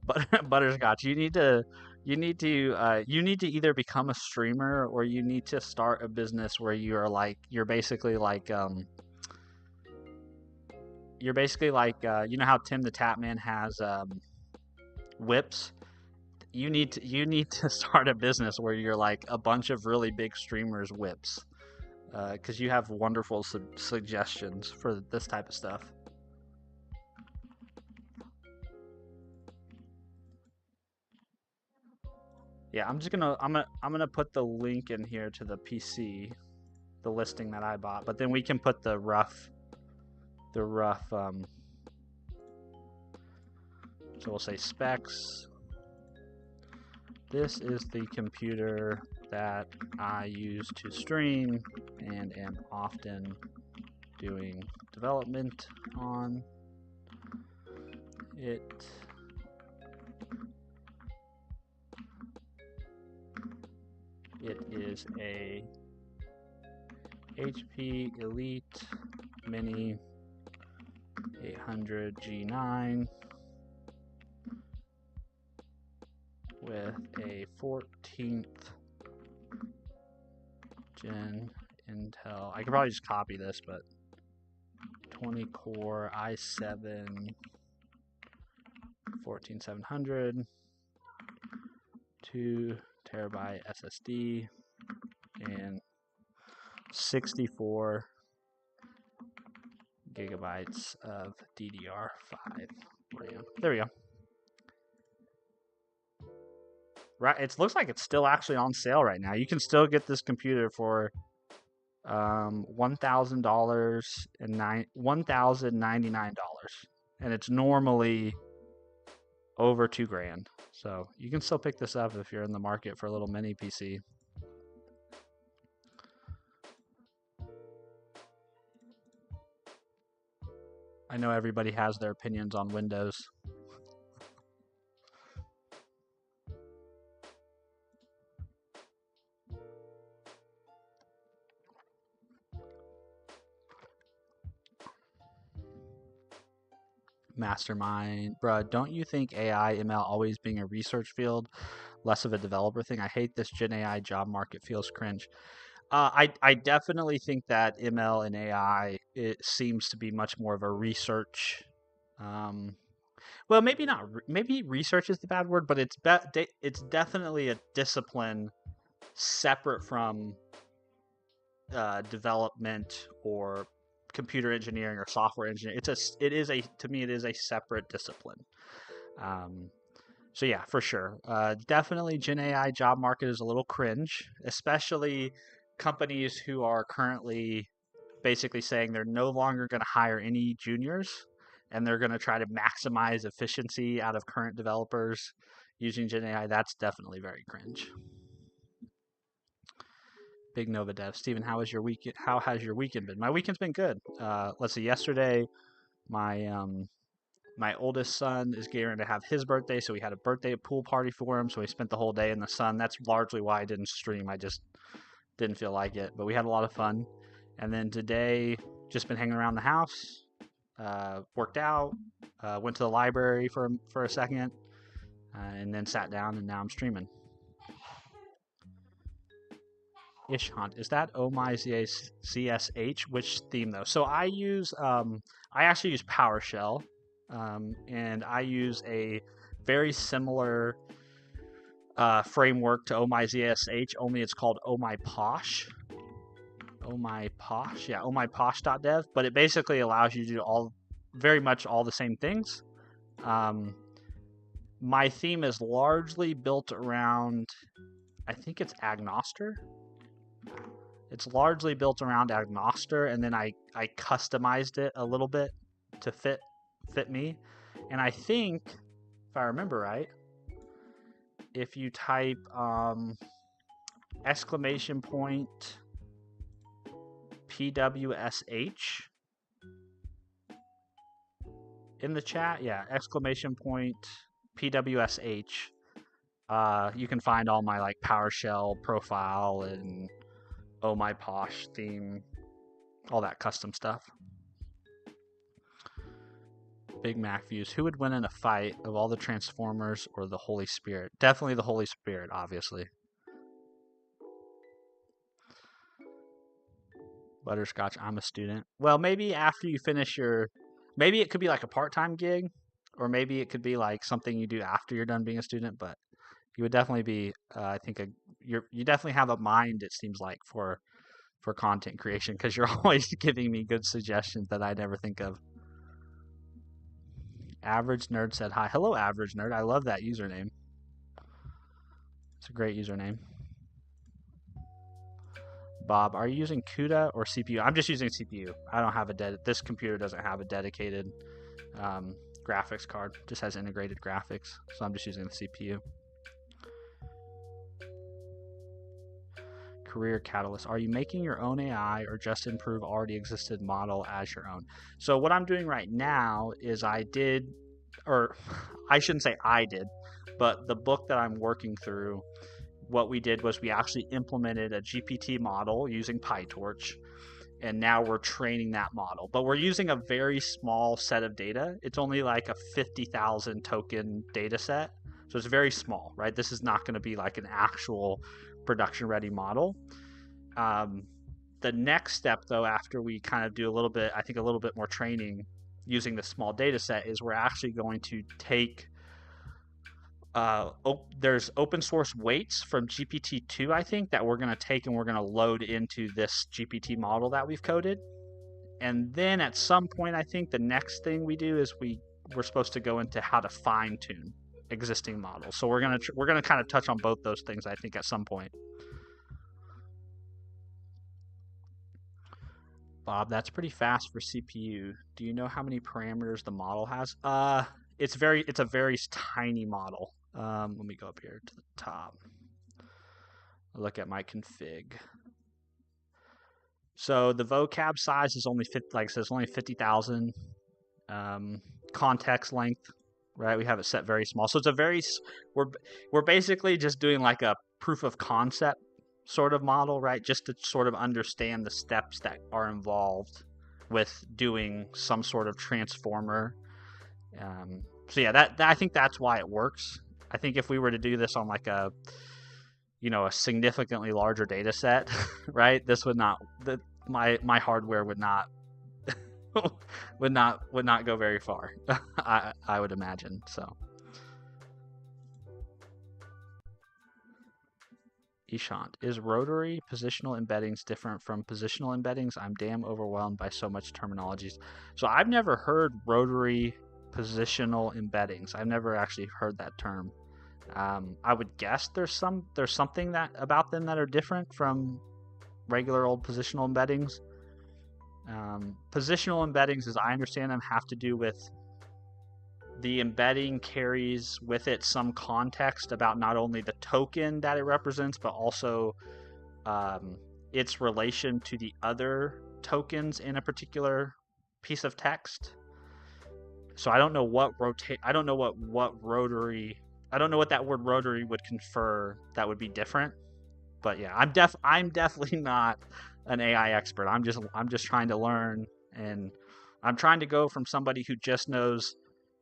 But Butterscotch, you need to either become a streamer or you need to start a business where you're basically like you know how Tim the Tapman has whips. You need to start a business where you're like a bunch of really big streamers whips, because you have wonderful suggestions for this type of stuff. Yeah, I'm gonna put the link in here to the PC, the listing that I bought, but then we can put the rough so we'll say specs. This is the computer that I use to stream and am often doing development on it. It is a HP Elite Mini 800 G9 with a 14th gen Intel. I could probably just copy this, but 20 core i7 14700, 2 terabyte SSD, and 64 gigabytes of DDR5 RAM. There we go. Right, it looks like it's still actually on sale right now. You can still get this computer for $1,000 and $1,099, and it's normally over $2,000. So you can still pick this up if you're in the market for a little mini PC. I know everybody has their opinions on Windows. Mastermind, bruh, don't you think AI, ML always being a research field, less of a developer thing? I hate this Gen AI job market, feels cringe. I definitely think that ML and AI, it seems to be much more of a research. Well, maybe not. Maybe research is the bad word, but it's definitely a discipline separate from development or computer engineering or software engineering. To me, it is a separate discipline. So yeah, for sure. Definitely Gen AI job market is a little cringe, especially companies who are currently basically saying they're no longer going to hire any juniors. and they're going to try to maximize efficiency out of current developers using Gen AI, that's definitely very cringe. Big Nova Dev. Steven, how has your weekend been? My weekend's been good. Let's see. Yesterday, my my oldest son is getting ready to have his birthday, so we had a birthday pool party for him. So we spent the whole day in the sun. That's largely why I didn't stream. I just didn't feel like it. But we had a lot of fun. And then today, just been hanging around the house. Worked out. Went to the library for a second, and then sat down. And now I'm streaming. Ishant, is that Oh My CSH? Which theme though? So I actually use PowerShell, and I use a very similar framework to Oh My CSH. Only it's called Oh My Posh. Oh My Posh, yeah, Oh My Posh.dev. But it basically allows you to do very much all the same things. My theme is largely built around, I think it's Agnoster. It's largely built around Agnoster, and then I customized it a little bit to fit me. And I think, if I remember right, if you type !PWSH in the chat, yeah, !PWSH, you can find all my like PowerShell profile and Oh My Posh theme, all that custom stuff. Big Mac views. Who would win in a fight of all the Transformers or the Holy Spirit? Definitely the Holy Spirit, obviously. Butterscotch, I'm a student. Well, maybe after you finish maybe it could be like a part-time gig, or maybe it could be like something you do after you're done being a student, but you would definitely be, I think, you definitely have a mind, it seems like, for content creation, because you're always giving me good suggestions that I never think of. Average Nerd said hi. Hello, Average Nerd. I love that username. It's a great username. Bob, are you using CUDA or CPU? I'm just using CPU. I don't have this computer doesn't have a dedicated graphics card. It just has integrated graphics, so I'm just using the CPU. Career Catalyst. Are you making your own AI or just improve already existed model as your own? So what I'm doing right now is I shouldn't say I did, but the book that I'm working through, what we did was we actually implemented a GPT model using PyTorch, and now we're training that model. But we're using a very small set of data. It's only like a 50,000 token data set. So it's very small, right? This is not going to be like an actual production ready model. The next step though, after we kind of do a little bit more training using the small data set, is we're actually going to take there's open source weights from GPT-2, I think, that we're going to take and we're going to load into this GPT model that we've coded. And then at some point, I think the next thing we do is we're supposed to go into how to fine tune existing models. So we're going to kind of touch on both those things, I think, at some point. Bob, that's pretty fast for CPU. Do you know how many parameters the model has? It's a very tiny model. Let me go up here to the top. Look at my config. So the vocab size is only only 50,000. Context length, right? We have it set very small. So it's we're basically just doing like a proof of concept sort of model, right? Just to sort of understand the steps that are involved with doing some sort of transformer. So yeah, that I think that's why it works. I think if we were to do this on like a significantly larger data set, right? This would not, my hardware would not would not go very far. I would imagine. So Ishant, is rotary positional embeddings different from positional embeddings? I'm damn overwhelmed by so much terminologies. So I've never heard rotary positional embeddings. I've never actually heard that term. I would guess there's something that about them that are different from regular old positional embeddings. Positional embeddings, as I understand them, have to do with the embedding carries with it some context about not only the token that it represents, but also its relation to the other tokens in a particular piece of text. So I don't know what I don't know what rotary. I don't know what that word rotary would confer that would be different. But yeah, I'm definitely not an AI expert. I'm just trying to learn, and I'm trying to go from somebody who just knows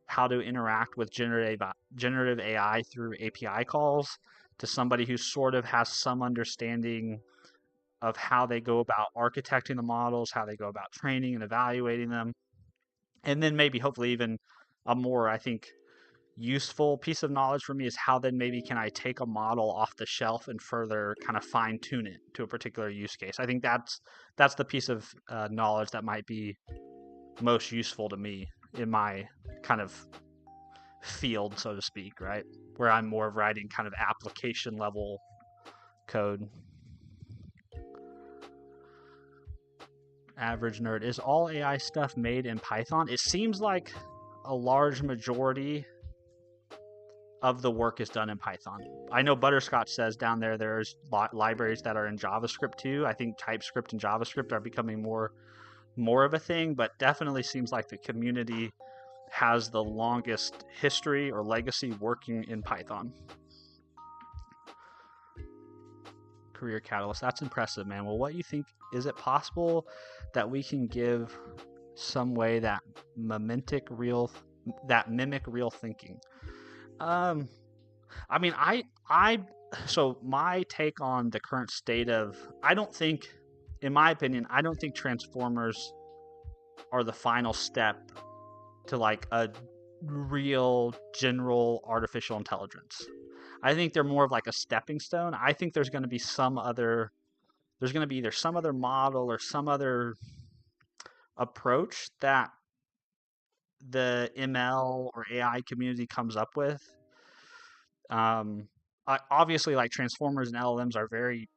how to interact with generative AI through API calls to somebody who sort of has some understanding of how they go about architecting the models, how they go about training and evaluating them, and then maybe hopefully even a more, I think, useful piece of knowledge for me is how then maybe can I take a model off the shelf and further kind of fine tune it to a particular use case. I think that's the piece of knowledge that might be most useful to me in my kind of field, so to speak, right? Where I'm more of writing kind of application level code. Average nerd, is all AI stuff made in Python? It seems like a large majority of the work is done in Python. I know Butterscotch says down there there's libraries that are in JavaScript too. I think TypeScript and JavaScript are becoming more of a thing, but definitely seems like the community has the longest history or legacy working in Python. Career Catalyst, that's impressive, man. Well, what you think, is it possible that we can give some way that mimic real thinking? I mean, so my take on the current state of, I don't think, in my opinion, I don't think transformers are the final step to like a real general artificial intelligence. I think they're more of like a stepping stone. I think there's going to be either some other model or some other approach that the ML or AI community comes up with. Obviously, like transformers and LLMs are very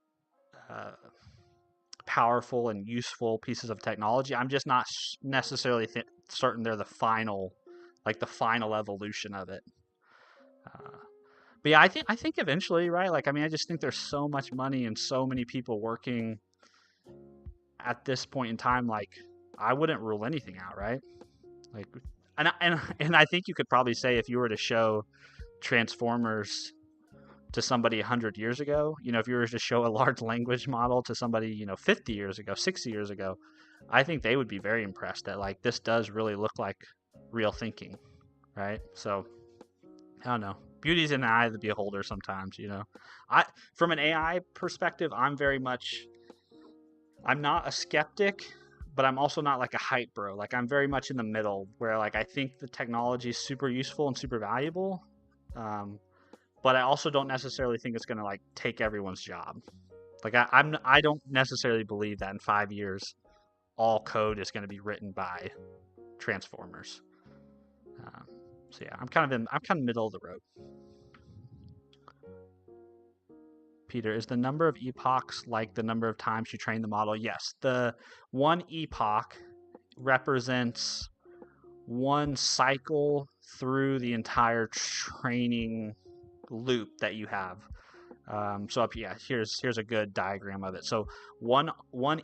powerful and useful pieces of technology. I'm just not necessarily certain they're the final evolution of it. But yeah, I think eventually, right? Like, I mean, I just think there's so much money and so many people working at this point in time. Like, I wouldn't rule anything out, right? Like, and I think you could probably say if you were to show Transformers to somebody 100 years ago, if you were to show a large language model to somebody, 50 years ago, 60 years ago, I think they would be very impressed that like this does really look like real thinking, right? So I don't know. Beauty's in the eye of the beholder sometimes, from an AI perspective, I'm not a skeptic, but I'm also not like a hype bro. Like I'm very much in the middle where like I think the technology is super useful and super valuable. But I also don't necessarily think it's going to like take everyone's job. Like I don't necessarily believe that in 5 years, all code is going to be written by transformers. So yeah, I'm kind of middle of the road. Peter, is the number of epochs like the number of times you train the model? Yes, the one epoch represents one cycle through the entire training loop that you have. So up, yeah, here's a good diagram of it. So one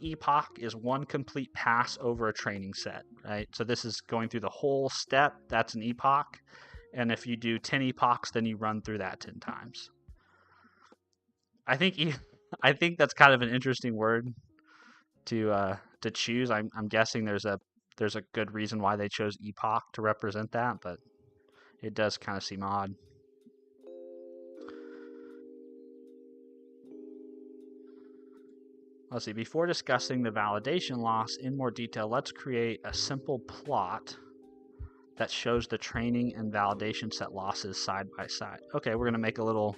epoch is one complete pass over a training set, right? So this is going through the whole step. That's an epoch, and if you do 10 epochs, then you run through that 10 times. I think that's kind of an interesting word to choose. I'm guessing there's a good reason why they chose epoch to represent that, but it does kind of seem odd. Let's see, before discussing the validation loss in more detail, let's create a simple plot that shows the training and validation set losses side by side. Okay, we're gonna make a little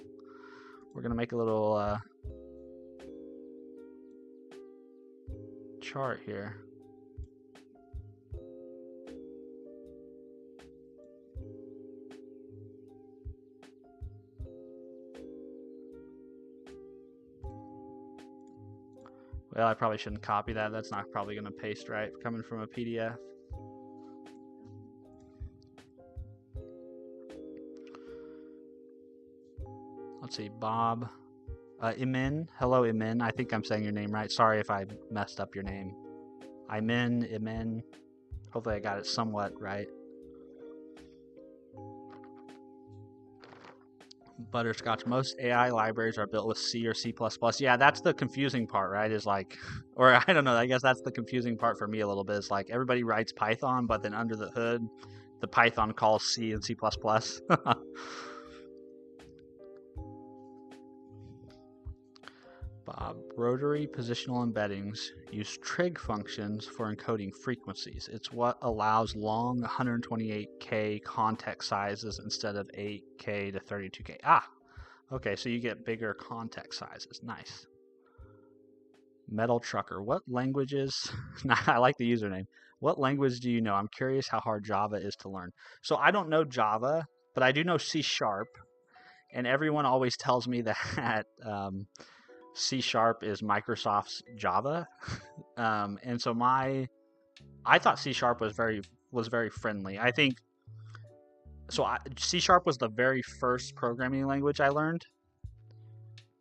chart here. Well, I probably shouldn't copy that. That's not probably going to paste right coming from a PDF. Let's see, Bob. Imin. Hello, Imin. I think I'm saying your name right. Sorry if I messed up your name. Imin. Hopefully I got it somewhat right. Butterscotch. Most AI libraries are built with C or C++. Yeah, that's the confusing part, right? Is like, or I don't know, I guess that's the confusing part for me a little bit. Is like everybody writes Python, but then under the hood, the Python calls C and C++. Bob, rotary positional embeddings use trig functions for encoding frequencies. It's what allows long 128K context sizes instead of 8K to 32K. Ah, okay, so you get bigger context sizes. Nice. Metal Trucker, what languages? I like the username. What language do you know? I'm curious how hard Java is to learn. So I don't know Java, but I do know C#, and everyone always tells me that C# is Microsoft's Java, and so I thought C# was very friendly. I think so. C# was the very first programming language I learned,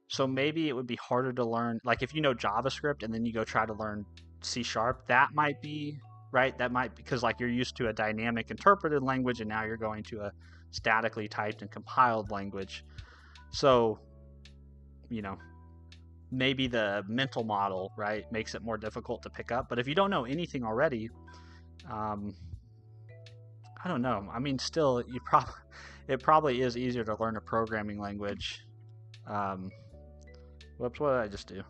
so maybe it would be harder to learn. Like if you know JavaScript and then you go try to learn C#, that might be right. That might because like you're used to a dynamic interpreted language and now you're going to a statically typed and compiled language. So, you know, maybe the mental model, right, makes it more difficult to pick up. But if you don't know anything already, I don't know. I mean, still, it probably is easier to learn a programming language. Whoops, what did I just do?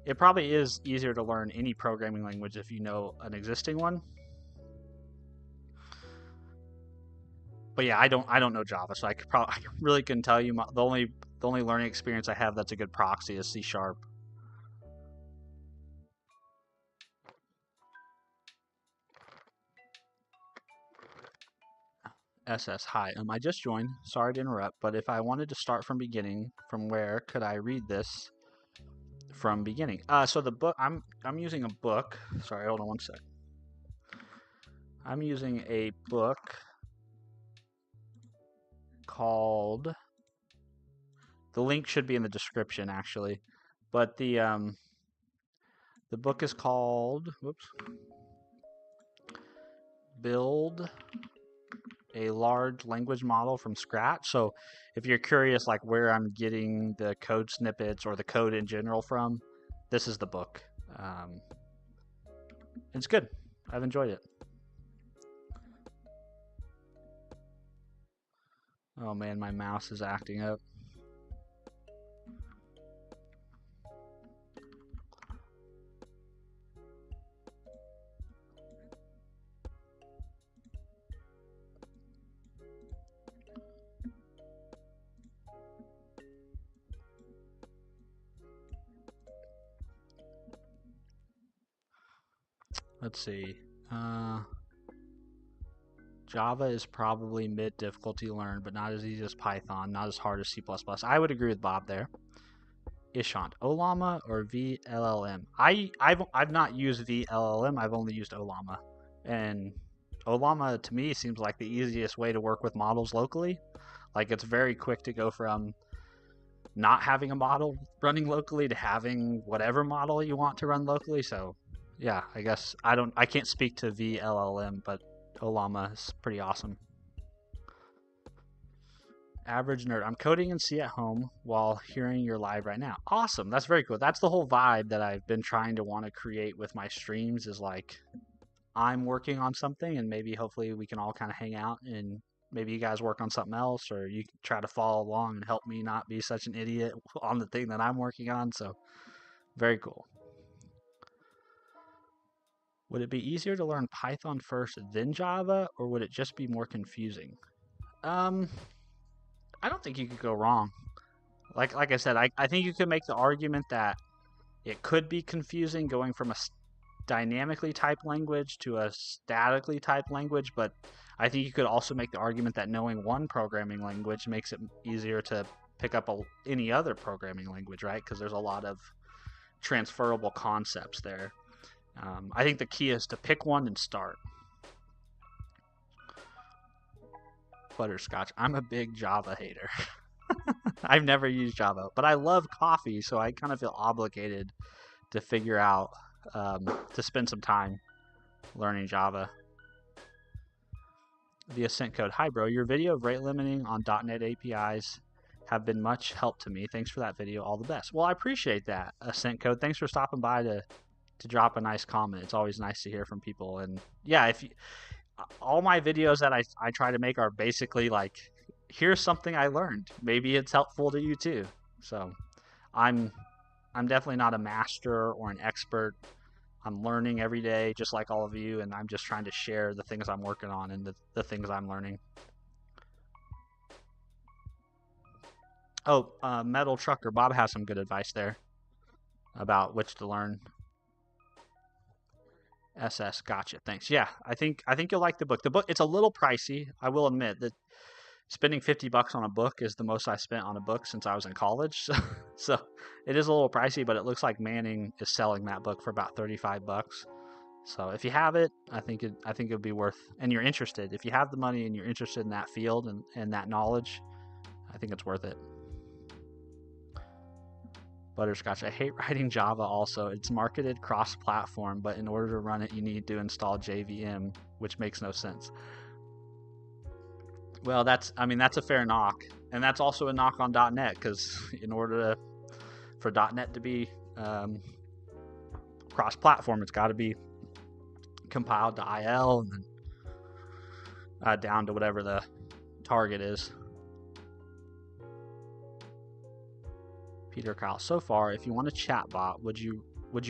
It probably is easier to learn any programming language if you know an existing one. But yeah, I don't know Java, so I really couldn't tell you. The only learning experience I have that's a good proxy is C#. SS, hi. I just joined. Sorry to interrupt, but if I wanted to start from beginning, from where could I read this from beginning? So the book I'm using a book. Sorry, hold on one sec. I'm using a book called. The link should be in the description actually, but the book is called. Whoops. Build a large language model from scratch. So if you're curious like where I'm getting the code snippets or the code in general from, this is the book. It's good. I've enjoyed it. Oh man, my mouse is acting up. Let's see. Java is probably mid difficulty to learn, but not as easy as Python, not as hard as C++. I would agree with Bob there. Ishant, Olama or VLLM? I've not used VLLM. I've only used Olama, and Olama to me seems like the easiest way to work with models locally. Like it's very quick to go from not having a model running locally to having whatever model you want to run locally. So yeah, I guess I can't speak to VLLM, but Olama is pretty awesome. Average nerd. I'm coding in C at home while hearing your live right now. Awesome. That's very cool. That's the whole vibe that I've been trying to want to create with my streams is like I'm working on something and maybe hopefully we can all kind of hang out and maybe you guys work on something else or you can try to follow along and help me not be such an idiot on the thing that I'm working on. So very cool. Would it be easier to learn Python first then Java, or would it just be more confusing? I don't think you could go wrong. Like I said, I think you could make the argument that it could be confusing going from a dynamically typed language to a statically typed language, but I think you could also make the argument that knowing one programming language makes it easier to pick up any other programming language, right? Because there's a lot of transferable concepts there. I think the key is to pick one and start. Butterscotch. I'm a big Java hater. I've never used Java, but I love coffee, so I kind of feel obligated to figure out to spend some time learning Java. The Ascent code. Hi, bro. Your video of rate limiting on .NET APIs have been much help to me. Thanks for that video. All the best. Well, I appreciate that, Ascent code. Thanks for stopping by to drop a nice comment. It's always nice to hear from people. And yeah, if you, all my videos that I try to make are basically like, here's something I learned. Maybe it's helpful to you too. So I'm definitely not a master or an expert. I'm learning every day, just like all of you, and I'm just trying to share the things I'm working on and the things I'm learning. Oh, Metal Trucker Bob has some good advice there about which to learn. SS, gotcha. Thanks. Yeah, I think you'll like the book. The book, it's a little pricey. I will admit that spending $50 on a book is the most I spent on a book since I was in college. So it is a little pricey, but it looks like Manning is selling that book for about $35. So if you have it, I think it would be worth, and you're interested. If you have the money and you're interested in that field and that knowledge, I think it's worth it. Butterscotch. I hate writing Java also. It's marketed cross-platform, but in order to run it, you need to install JVM, which makes no sense. Well, that's a fair knock. And that's also a knock on .NET, because in order for .NET to be cross-platform, it's got to be compiled to IL and then down to whatever the target is. Peter Kyle, so far, if you want a chatbot, would you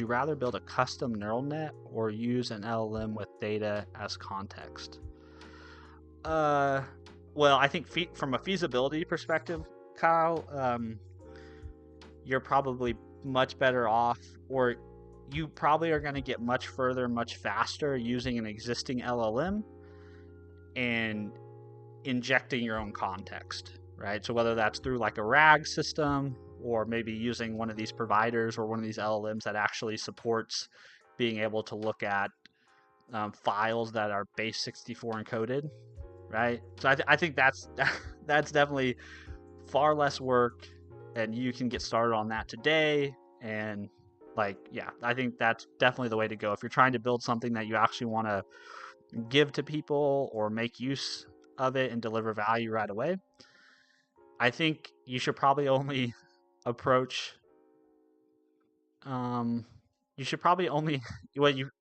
rather build a custom neural net or use an LLM with data as context? Well, I think from a feasibility perspective, Kyle, you're probably much better off, or you probably are going to get much further, much faster using an existing LLM and injecting your own context, right? So whether that's through like a RAG system, or maybe using one of these providers or one of these LLMs that actually supports being able to look at files that are base64 encoded, right? So I think that's definitely far less work, and you can get started on that today. And like, yeah, I think that's definitely the way to go if you're trying to build something that you actually want to give to people or make use of it and deliver value right away. I think you should probably only approach you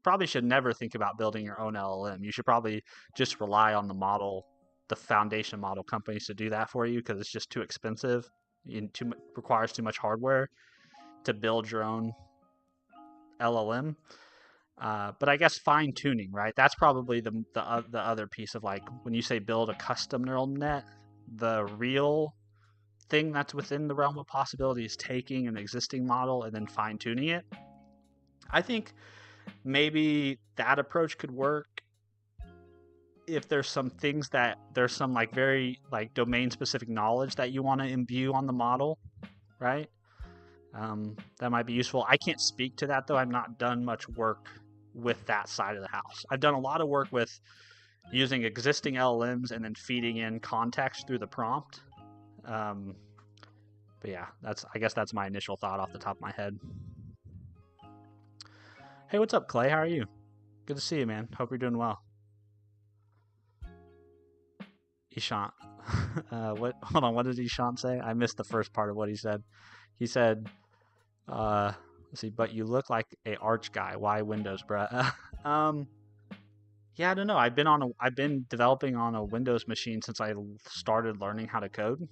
probably should never think about building your own LLM. You should probably just rely on the foundation model companies to do that for you, because it's just too expensive and requires too much hardware to build your own LLM. But I guess fine tuning, right? That's probably the other piece of, like, when you say build a custom neural net, the real thing that's within the realm of possibility is taking an existing model and then fine tuning it. I think maybe that approach could work if there's some like very like domain specific knowledge that you want to imbue on the model, right? That might be useful. I can't speak to that though. I've not done much work with that side of the house. I've done a lot of work with using existing LLMs and then feeding in context through the prompt. But yeah, I guess that's my initial thought off the top of my head. Hey, what's up, Clay? How are you? Good to see you, man. Hope you're doing well. Ishant. Hold on, what did Ishant say? I missed the first part of what he said. He said, let's see, but you look like a Arch guy. Why Windows, bruh? Yeah, I don't know. I've been developing on a Windows machine since I started learning how to code,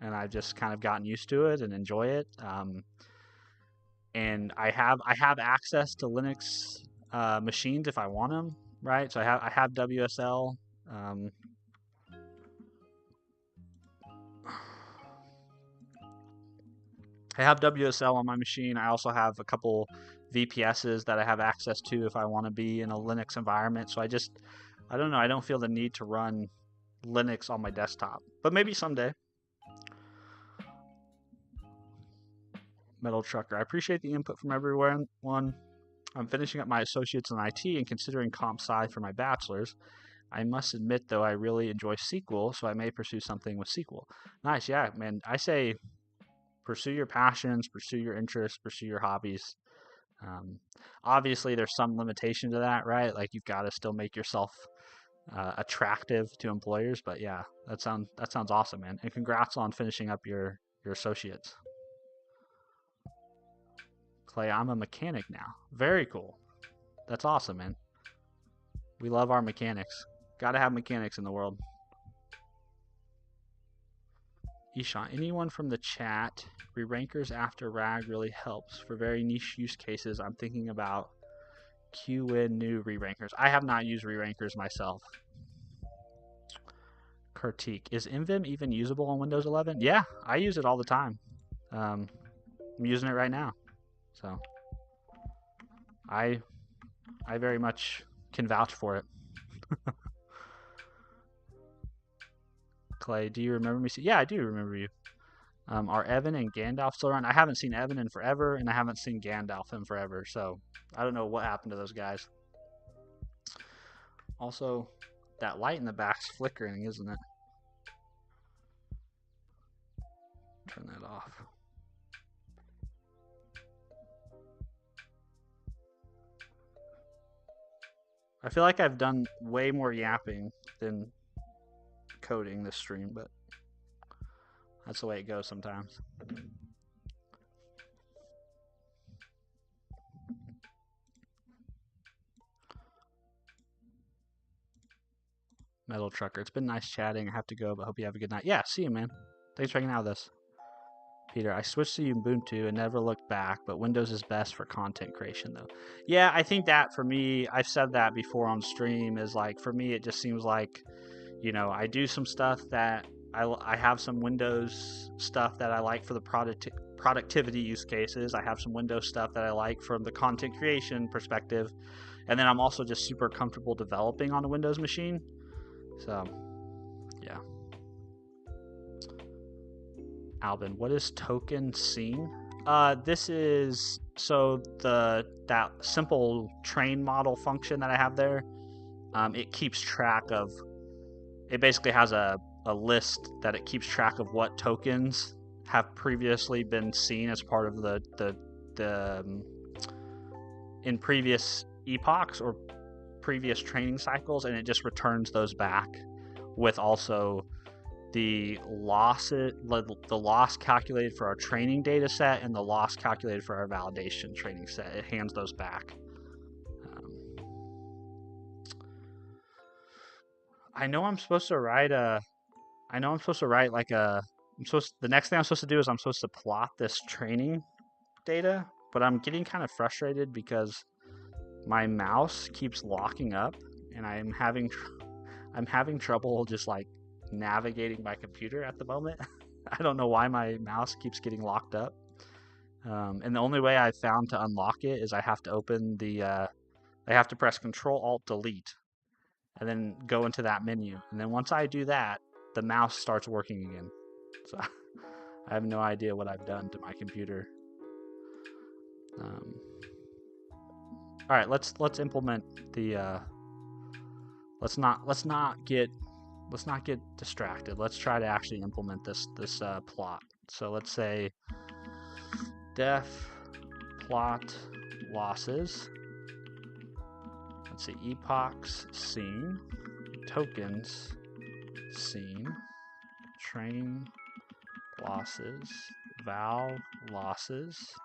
and I've just kind of gotten used to it and enjoy it. And I have access to Linux machines if I want them, right? So I have WSL. I have WSL on my machine. I also have a couple VPSs that I have access to if I want to be in a Linux environment. So I don't know. I don't feel the need to run Linux on my desktop, but maybe someday. Metal Trucker. I appreciate the input from everyone. I'm finishing up my associates in IT and considering comp sci for my bachelor's. I must admit, though, I really enjoy SQL, so I may pursue something with SQL. Nice, yeah, man. I say pursue your passions, pursue your interests, pursue your hobbies. Um, Obviously, there's some limitation to that, right? Like you've got to still make yourself attractive to employers. But yeah, that sounds awesome, man. And congrats on finishing up your associates. Clay, I'm a mechanic now. Very cool. That's awesome, man. We love our mechanics. Got to have mechanics in the world. Ishan, anyone from the chat? Re-rankers after RAG really helps for very niche use cases. I'm thinking about QWin new re-rankers. I have not used re-rankers myself. Critique. Is NVim even usable on Windows 11? Yeah, I use it all the time. I'm using it right now. So I very much can vouch for it. Clay, do you remember me? Yeah, I do remember you. Are Evan and Gandalf still around? I haven't seen Evan in forever, and I haven't seen Gandalf in forever, so I don't know what happened to those guys. Also, that light in the back's flickering, isn't it? Turn that off. I feel like I've done way more yapping than coding this stream, but that's the way it goes sometimes. Metal Trucker, it's been nice chatting. I have to go, but hope you have a good night. Yeah, see you, man. Thanks for hanging out with us. Peter, I switched to Ubuntu and never looked back, but Windows is best for content creation, though. Yeah, I think that for me, I've said that before on stream, is like, for me, it just seems like, you know, I do some stuff that I have some Windows stuff that I like for the productivity use cases. I have some Windows stuff that I like from the content creation perspective. And then I'm also just super comfortable developing on a Windows machine. So, yeah. Alvin, what is token scene? This is that simple train model function that I have there. It keeps track of. It basically has a list that it keeps track of what tokens have previously been seen as part of the in previous epochs or previous training cycles, and it just returns those back with also the loss calculated for our training data set and the loss calculated for our validation training set. It hands those back. I know I'm supposed to write the next thing I'm supposed to do is I'm supposed to plot this training data, but I'm getting kind of frustrated because my mouse keeps locking up and I'm having trouble just like navigating my computer at the moment. I don't know why my mouse keeps getting locked up. And the only way I've found to unlock it is I have to open I have to press Control-Alt-Delete and then go into that menu. And then once I do that, the mouse starts working again. So I have no idea what I've done to my computer. All right, let's implement the. Let's not get distracted. Let's try to actually implement this plot. So let's say def plot losses. Let's see, epochs scene, tokens scene, train losses, val losses,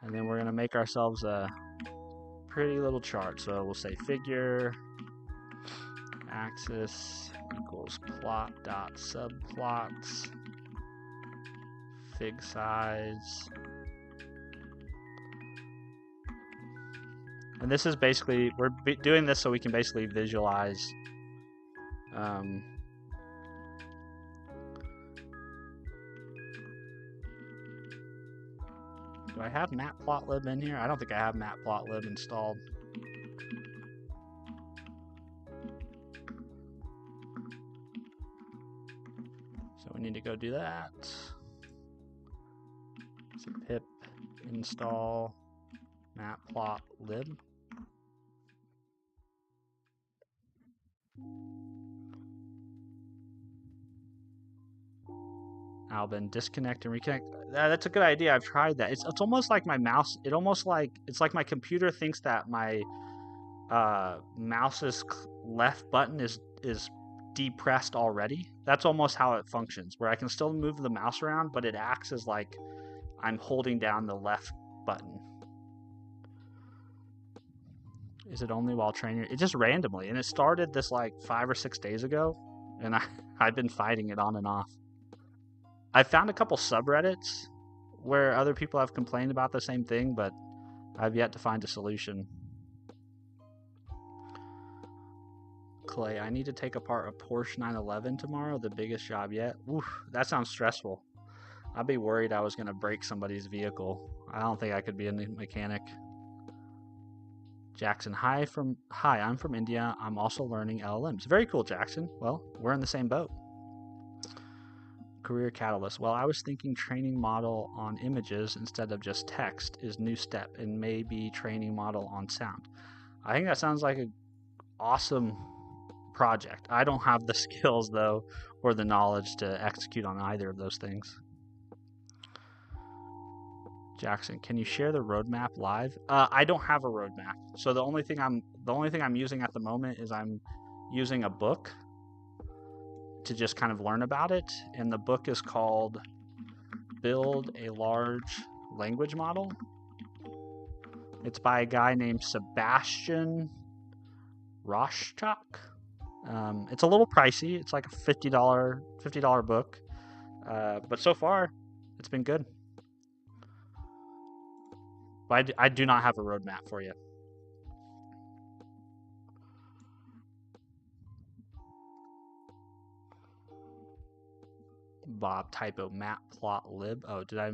and then we're gonna make ourselves a pretty little chart. So we'll say figure axis equals plot dot subplots, fig size. And this is basically, we're doing this so we can basically visualize do I have matplotlib in here? I don't think I have matplotlib installed. So we need to go do that. So pip install matplotlib. Albin, disconnect and reconnect. That's a good idea. I've tried that. It's almost like my mouse. It's like my computer thinks that my mouse's left button is depressed already. That's almost how it functions, where I can still move the mouse around, but it acts as like I'm holding down the left button. Is it only while training? It just randomly, and it started this like 5 or 6 days ago, and I've been fighting it on and off. I found a couple subreddits where other people have complained about the same thing, but I've yet to find a solution. Clay, I need to take apart a Porsche 911 tomorrow, the biggest job yet. Oof, that sounds stressful. I'd be worried I was going to break somebody's vehicle. I don't think I could be a mechanic. Jackson, hi, I'm from India. I'm also learning LLMs. Very cool, Jackson. Well, we're in the same boat. Career catalyst. Well, I was thinking training model on images instead of just text is new step, and maybe training model on sound. I think that sounds like an awesome project. I don't have the skills though, or the knowledge to execute on either of those things. Jackson, can you share the roadmap live? I don't have a roadmap, so the only thing I'm using at the moment is I'm using a book to just kind of learn about it, and the book is called Build a Large Language Model. It's by a guy named Sebastian Roschak. It's a little pricey. It's like a $50 book, but so far it's been good. But I do not have a roadmap for you. Bob, typo, matplotlib. Oh, did I?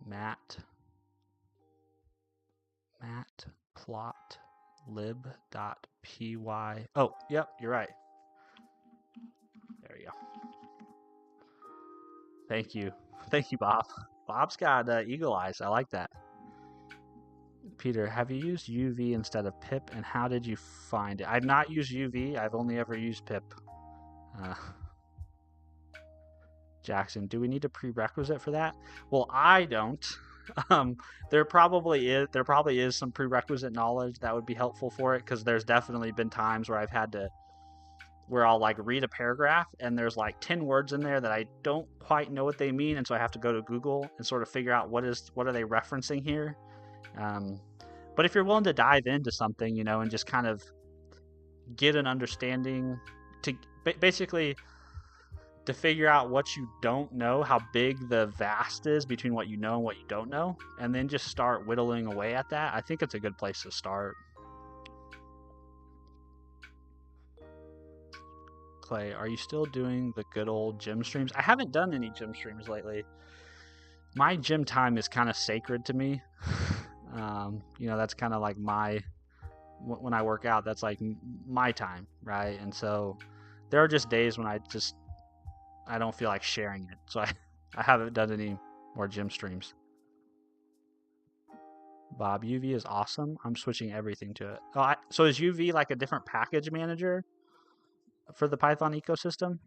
Matplotlib.py. Oh, yep, you're right. There you go. Thank you, Bob. Bob's got eagle eyes. I like that. Peter, have you used UV instead of pip, and how did you find it? I've not used UV. I've only ever used pip. Jackson, do we need a prerequisite for that? Well, I don't. There probably is some prerequisite knowledge that would be helpful for it, because there's definitely been times where I'll like read a paragraph and there's like 10 words in there that I don't quite know what they mean, and so I have to go to Google and sort of figure out what are they referencing here. But if you're willing to dive into something, and just kind of get an understanding to basically to figure out what you don't know, how big the vast is between what you know and what you don't know, and then just start whittling away at that, I think it's a good place to start. Clay, are you still doing the good old gym streams? I haven't done any gym streams lately. My gym time is kind of sacred to me. That's kind of like when I work out, that's like my time, right? And so there are just days when I don't feel like sharing it. So I haven't done any more gym streams. Bob, UV is awesome. I'm switching everything to it. So is UV like a different package manager for the Python ecosystem?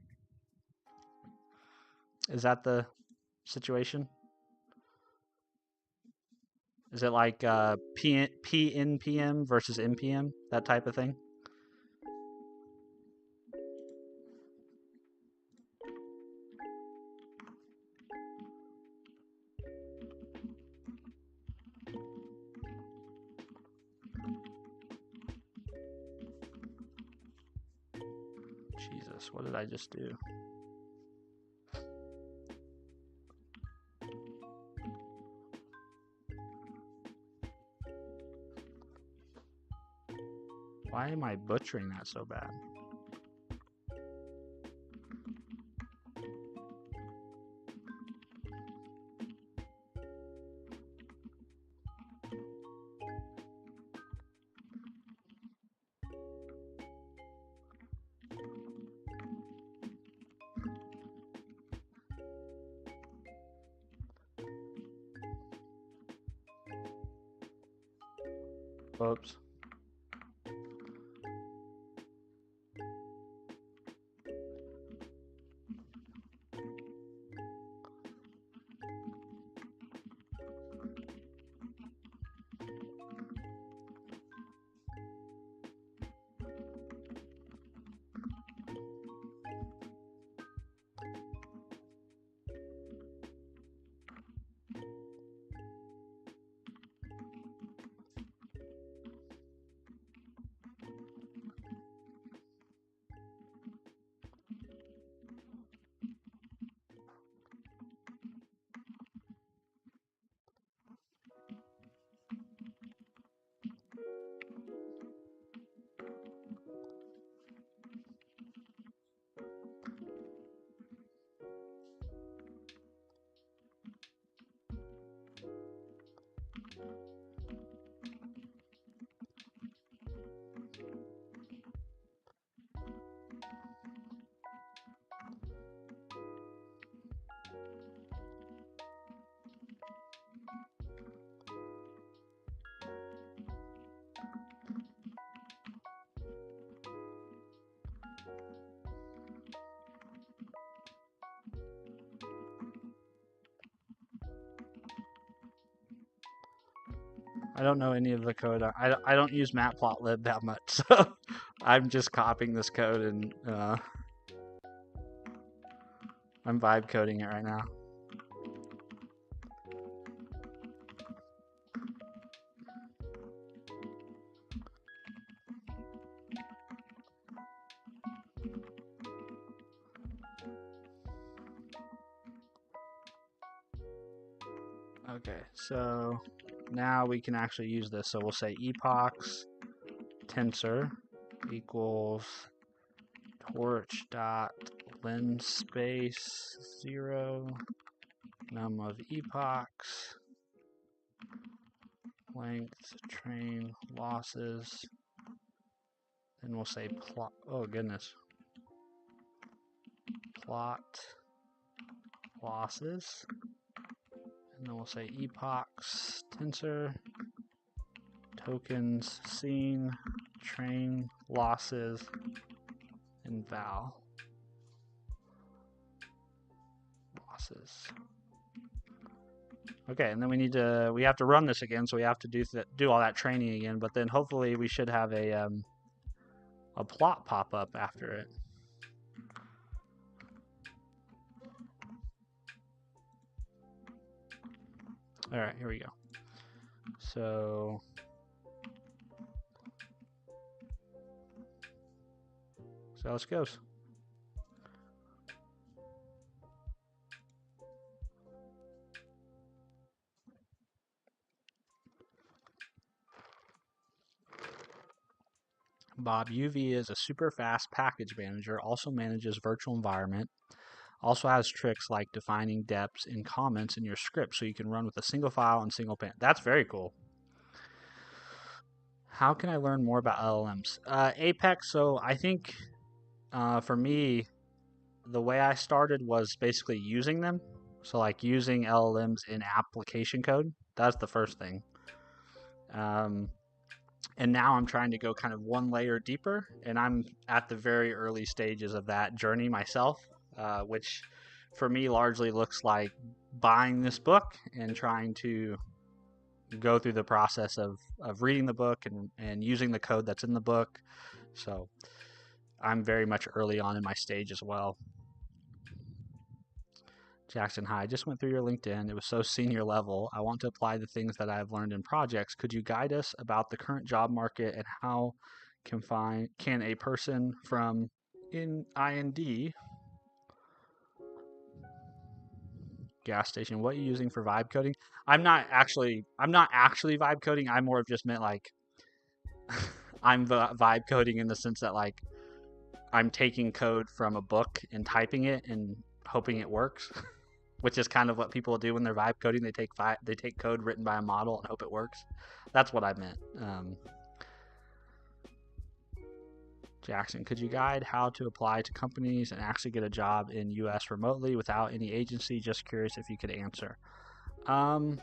Is that the situation? Is it like PNPM versus NPM, that type of thing? Jesus, what did I just do? Why am I butchering that so bad? Whoops. I don't know any of the code. I don't use matplotlib that much, so I'm just copying this code and I'm vibe coding it right now. Okay, so now we can actually use this. So we'll say epochs tensor equals torch dot lens space 0 num of epochs length train losses. Then we'll say plot. Oh goodness, plot losses. And then we'll say epochs tensor tokens seen train losses and val losses. Okay, and then we have to run this again, so we have to do all that training again. But then hopefully we should have a plot pop up after it. All right, here we go. So how this goes. Bob, UV is a super fast package manager, also manages virtual environment, also has tricks like defining depths and comments in your script so you can run with a single file and single pane. That's very cool. How can I learn more about LLMs? Apex, so I think for me, the way I started was basically using them. So like using LLMs in application code. That's the first thing. And now I'm trying to go kind of one layer deeper, and I'm at the very early stages of that journey myself, which for me largely looks like buying this book and trying to go through the process of reading the book and using the code that's in the book. So I'm very much early on in my stage as well. Jackson, hi, I just went through your LinkedIn. It was so senior level. I want to apply the things that I've learned in projects. Could you guide us about the current job market and how can a person from in IND gas station, what are you using for vibe coding? I'm not actually vibe coding. I more of just meant like I'm vibe coding in the sense that like I'm taking code from a book and typing it and hoping it works. Which is kind of what people do when they're vibe coding. They take code written by a model and hope it works. That's what I meant. Jackson, could you guide how to apply to companies and actually get a job in U.S. remotely without any agency? Just curious if you could answer. I'm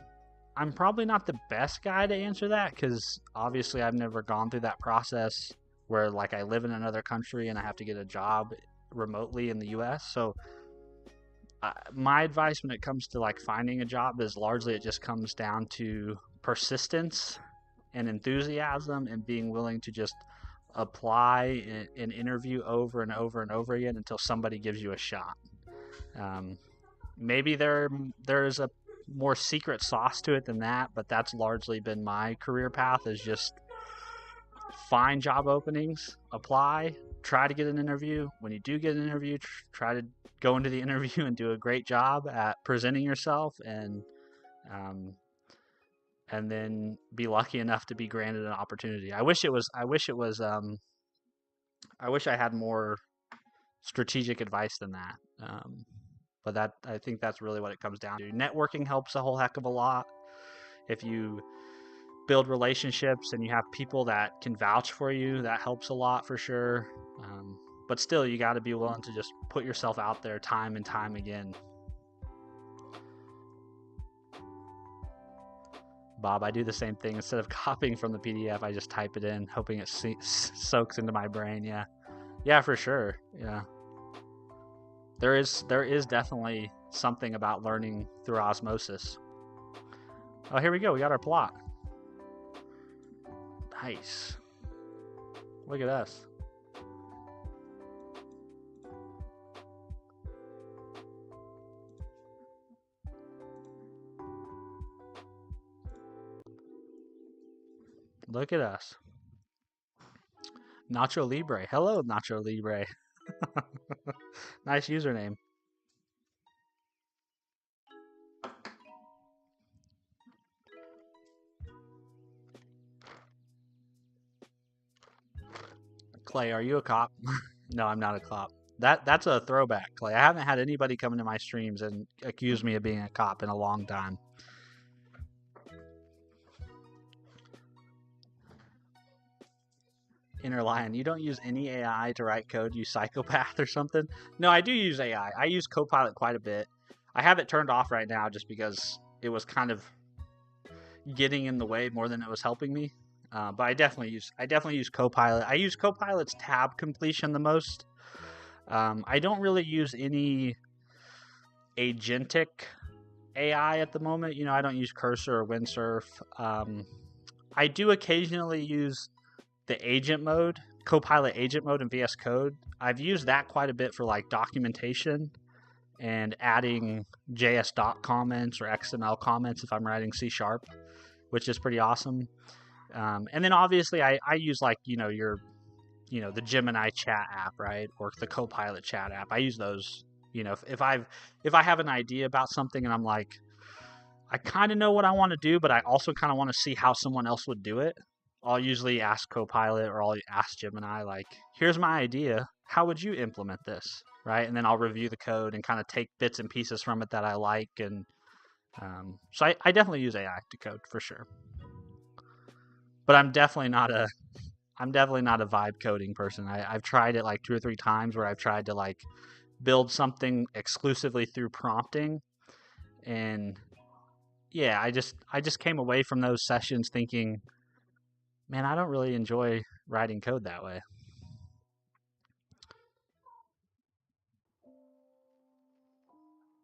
probably not the best guy to answer that because obviously I've never gone through that process where like I live in another country and I have to get a job remotely in the U.S. So my advice when it comes to like finding a job is largely it just comes down to persistence and enthusiasm and being willing to just apply and interview over and over and over again until somebody gives you a shot. Maybe there's a more secret sauce to it than that, but that's largely been my career path is just find job openings, apply, try to get an interview. When you do get an interview, try to go into the interview and do a great job at presenting yourself and then be lucky enough to be granted an opportunity. I wish I had more strategic advice than that. But I think that's really what it comes down to. Networking helps a whole heck of a lot. If you build relationships and you have people that can vouch for you, that helps a lot for sure. But still, you got to be willing to just put yourself out there time and time again. Bob, I do the same thing. Instead of copying from the PDF, I just type it in, hoping it soaks into my brain. Yeah, for sure. Yeah, there is definitely something about learning through osmosis. Oh, here we go. We got our plot. Nice. Look at us. Look at us. Nacho Libre. Hello, Nacho Libre. Nice username. Clay, are you a cop? No, I'm not a cop. That's a throwback, Clay. I haven't had anybody come into my streams and accuse me of being a cop in a long time. Inner Lion, you don't use any AI to write code, you psychopath or something? No, I do use AI. I use Copilot quite a bit. I have it turned off right now just because it was kind of getting in the way more than it was helping me. But I definitely use Copilot. I use Copilot's tab completion the most. I don't really use any agentic AI at the moment. I don't use Cursor or Windsurf. I do occasionally use the agent mode, Copilot agent mode in VS Code. I've used that quite a bit for like documentation and adding JS doc comments or XML comments if I'm writing C#, which is pretty awesome. And then obviously I use like, the Gemini chat app, right? Or the Copilot chat app. I use those, if I have an idea about something and I'm like, I kind of know what I want to do, but I also kind of want to see how someone else would do it. I'll usually ask Copilot or I'll ask Gemini, like, here's my idea. How would you implement this? Right. And then I'll review the code and kind of take bits and pieces from it that I like. And so I definitely use AI to code for sure. But I'm definitely not a vibe coding person. I've tried it like 2 or 3 times where I've tried to like build something exclusively through prompting. And yeah, I just came away from those sessions thinking, man, I don't really enjoy writing code that way.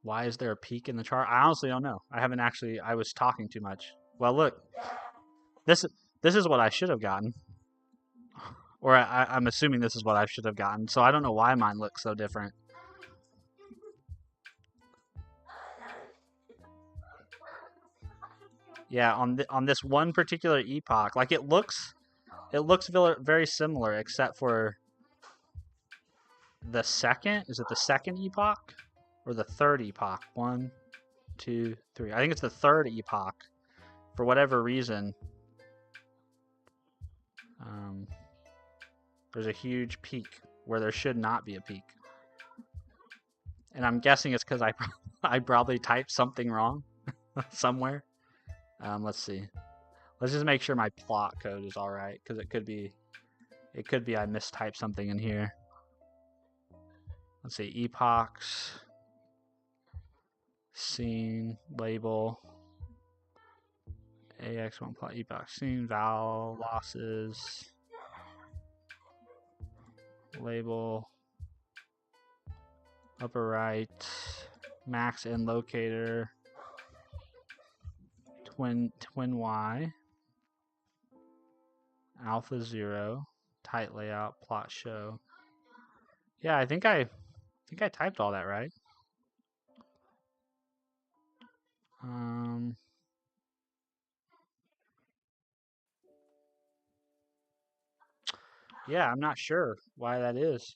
Why is there a peak in the chart? I honestly don't know. I was talking too much. Well, look, this is what I should have gotten. Or I'm assuming this is what I should have gotten. So I don't know why mine looks so different. Yeah, on this one particular epoch, like it looks very similar except for the second. Is it the second epoch or the third epoch? 1, 2, 3. I think it's the third epoch. For whatever reason, there's a huge peak where there should not be a peak. And I'm guessing it's because I probably typed something wrong somewhere. Let's see. Let's just make sure my plot code is all right, because it could be I mistyped something in here. Let's see. Epochs, scene, label, AX1 plot, epoch, scene, val, losses, label, upper right, max and locator, twin Y, alpha 0, tight layout, plot show. Yeah, I think I typed all that right. Yeah, I'm not sure why that is.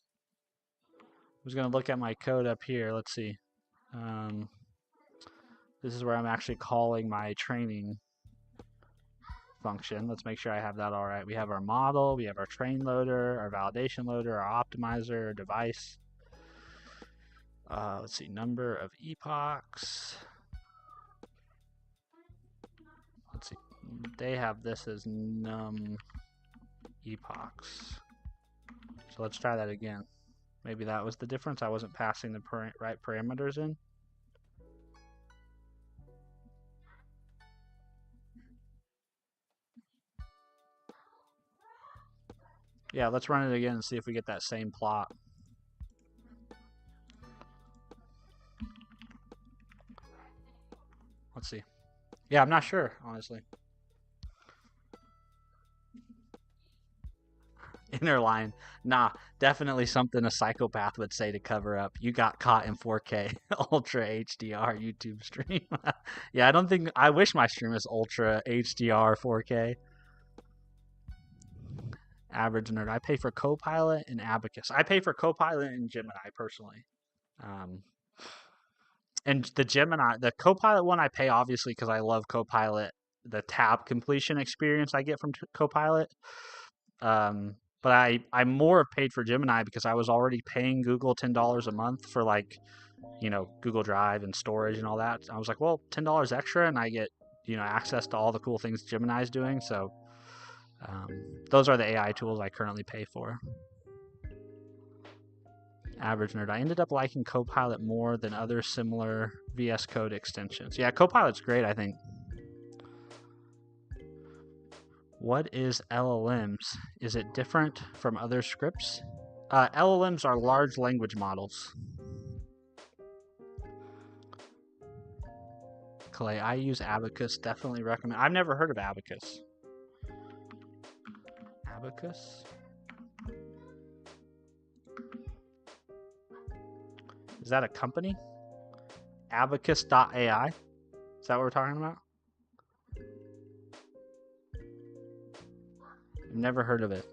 I was going to look at my code up here. Let's see. This is where I'm actually calling my training function. Let's make sure I have that all right. We have our model, we have our train loader, our validation loader, our optimizer, our device. Let's see, number of epochs. Let's see, they have this as num epochs. So let's try that again. Maybe that was the difference. I wasn't passing the right parameters in. Yeah, let's run it again and see if we get that same plot. Let's see. Yeah, I'm not sure, honestly. They're lying. Nah, definitely something a psychopath would say to cover up. You got caught in 4K Ultra HDR YouTube stream. Yeah, I wish my stream is Ultra HDR 4K. Average nerd. I pay for Copilot and Abacus. I pay for Copilot and Gemini personally. Um, and the Copilot one I pay obviously because I love Copilot, the tab completion experience I get from Copilot. But I more have paid for Gemini because I was already paying Google $10 a month for like, Google Drive and storage and all that. I was like, well, $10 extra and I get, access to all the cool things Gemini is doing. So those are the AI tools I currently pay for. Average nerd. I ended up liking Copilot more than other similar VS Code extensions. Yeah, Copilot's great, I think. What is LLMs? Is it different from other scripts? LLMs are large language models. Clay, I use Abacus. Definitely recommend. I've never heard of Abacus. Abacus? Is that a company? Abacus.ai? Is that what we're talking about? I've never heard of it.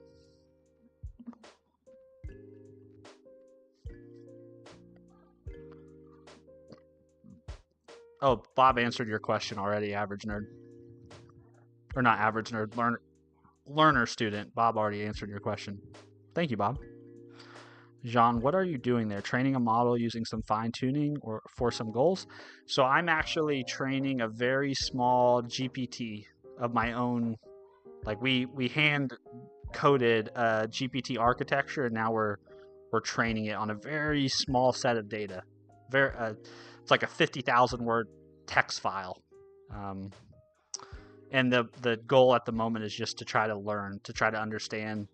Oh, Bob answered your question already, average nerd. Or not average nerd, learner student. Bob already answered your question. Thank you, Bob. Jean, what are you doing there? Training a model using some fine tuning or for some goals? So I'm actually training a very small GPT of my own. Like we hand coded a GPT architecture, and now we're training it on a very small set of data. It's like a 50,000 word text file. And the goal at the moment is just to try to learn, to try to understand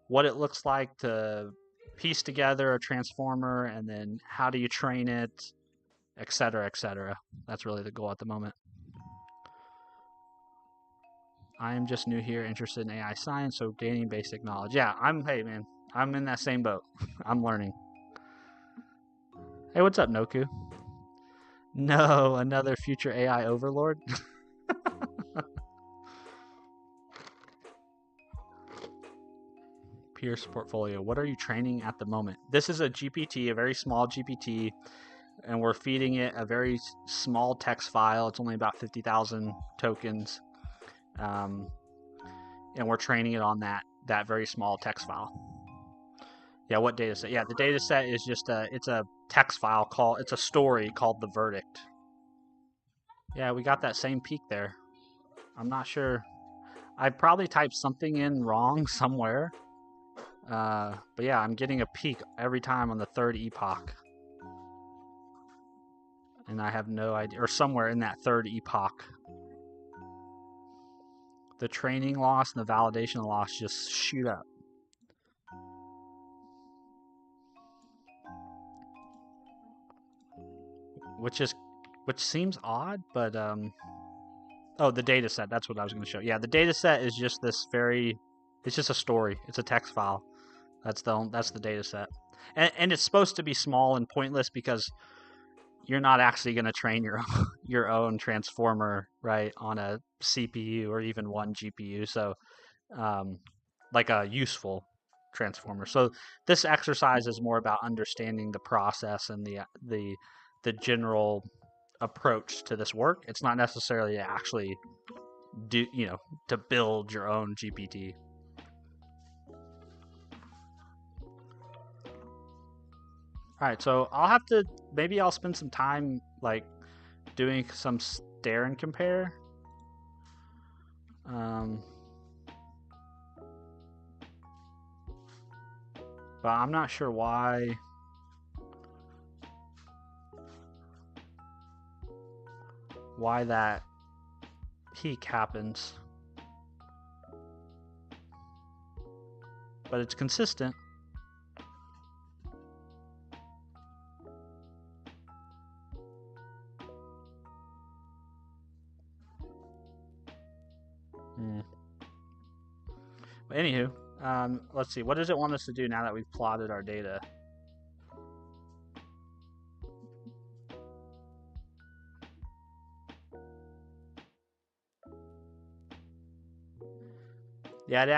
what it looks like to piece together a transformer, and then how do you train it, et cetera, et cetera. That's really the goal at the moment. I am just new here, interested in AI science, so gaining basic knowledge. Yeah, hey man, I'm in that same boat. I'm learning. Hey, what's up, Noku? No, another future AI overlord? Pierce portfolio. What are you training at the moment? This is a GPT, a very small GPT, and we're feeding it a very small text file. It's only about 50,000 tokens. And we're training it on that very small text file. Yeah, what data set? Yeah, the data set is just it's a text file it's a story called The Verdict. Yeah, we got that same peak there. I'm not sure. I probably typed something in wrong somewhere. But yeah, I'm getting a peak every time on the third epoch. And I have no idea, or somewhere in that third epoch. The training loss and the validation loss just shoot up. Which seems odd, but oh, the data set, that's what I was going to show. Yeah, the data set is just it's just a story. It's a text file. That's the data set. And it's supposed to be small and pointless because you're not actually going to train your own transformer, right, on a CPU or even one GPU. So like a useful transformer. So this exercise is more about understanding the process and the general approach to this work. It's not necessarily actually to build your own GPT. All right, so maybe I'll spend some time like doing some stare and compare. But I'm not sure why that peak happens. But it's consistent. But anywho, Let's see. What does it want us to do now that we've plotted our data? Yeah, they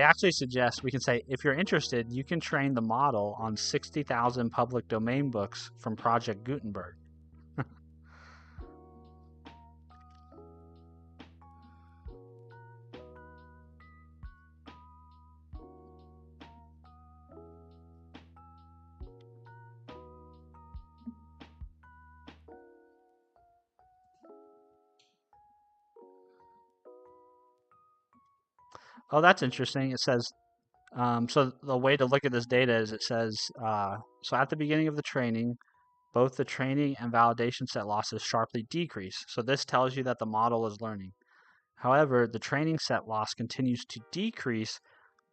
actually suggest we can say if you're interested, you can train the model on 60,000 public domain books from Project Gutenberg. Oh, that's interesting. It says so the way to look at this data is it says so at the beginning of the training, both the training and validation set losses sharply decrease. So this tells you that the model is learning. However, the training set loss continues to decrease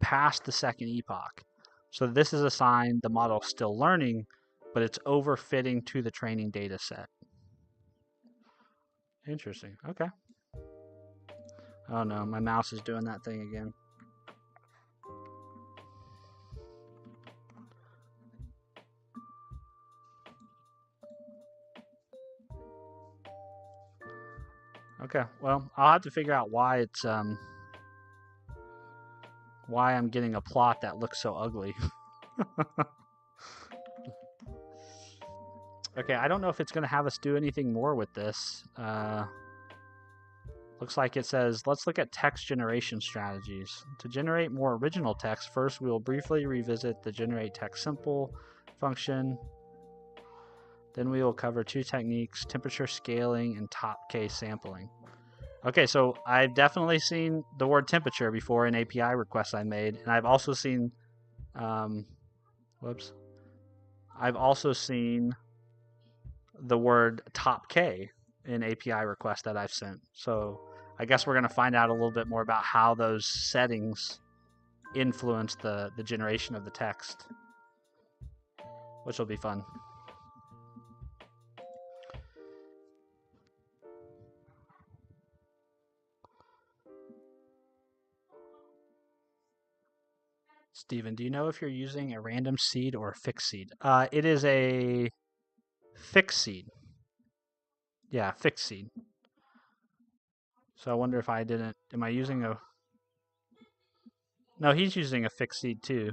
past the second epoch. So this is a sign the model is still learning, but it's overfitting to the training data set. Interesting. Okay. Oh no, my mouse is doing that thing again. Okay, well, I'll have to figure out why it's why I'm getting a plot that looks so ugly. Okay, I don't know if it's going to have us do anything more with this. Looks like it says, let's look at text generation strategies. To generate more original text, first we will briefly revisit the generate text simple function. Then we will cover two techniques, temperature scaling and top case sampling. Okay, so I've definitely seen the word temperature before in API requests I made, and I've also seen, I've also seen the word top K in API requests that I've sent. So I guess we're going to find out a little bit more about how those settings influence the generation of the text, which will be fun. Steven, do you know if you're using a random seed or a fixed seed? It is a fixed seed. Yeah, fixed seed. So I wonder if I didn't. Am I using a. No, he's using a fixed seed too.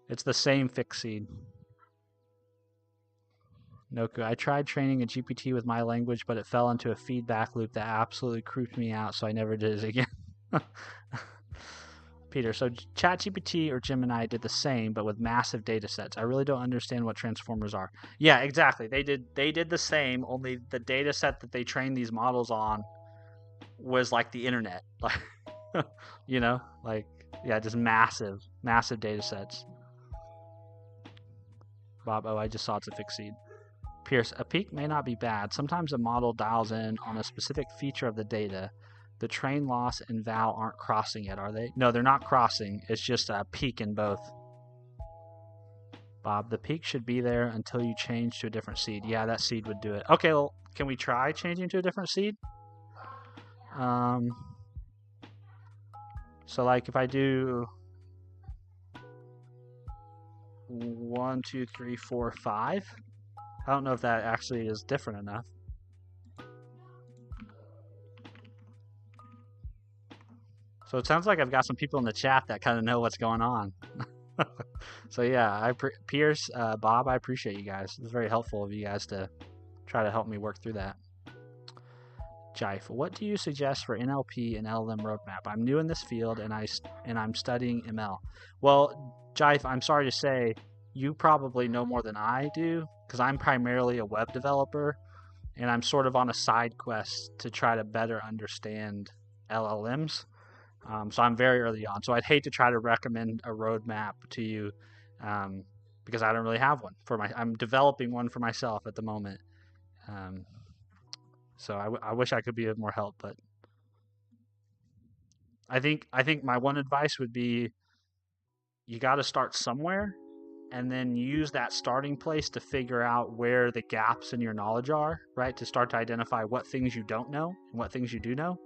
It's the same fixed seed. Noku, I tried training a GPT with my language, but it fell into a feedback loop that absolutely creeped me out, so I never did it again. Peter, so ChatGPT or Gemini did the same, but with massive data sets. I really don't understand what transformers are. Yeah, exactly. They did the same, only the data set that they trained these models on was like the internet. Like, you know, like, yeah, just massive data sets. Bob, oh, I just saw it's a fixed seed. Pierce, a peak may not be bad. Sometimes a model dials in on a specific feature of the data. The train loss and val aren't crossing yet, are they? No, they're not crossing. It's just a peak in both. Bob, the peak should be there until you change to a different seed. Yeah, that seed would do it. Okay, well, can we try changing to a different seed? So like if I do 1, 2, 3, 4, 5, I don't know if that actually is different enough. So it sounds like I've got some people in the chat that kind of know what's going on. So yeah, Pierce, Bob, I appreciate you guys. It's very helpful of you guys to try to help me work through that. Jive, what do you suggest for NLP and LLM roadmap? I'm new in this field and I'm studying ML. Well, Jive, I'm sorry to say, you probably know more than I do because I'm primarily a web developer and I'm sort of on a side quest to try to better understand LLMs. So I'm very early on. So I'd hate to try to recommend a roadmap to you because I don't really have one I'm developing one for myself at the moment. So I wish I could be of more help, but I think my one advice would be you got to start somewhere and then use that starting place to figure out where the gaps in your knowledge are, right? To start to identify what things you don't know and what things you do know.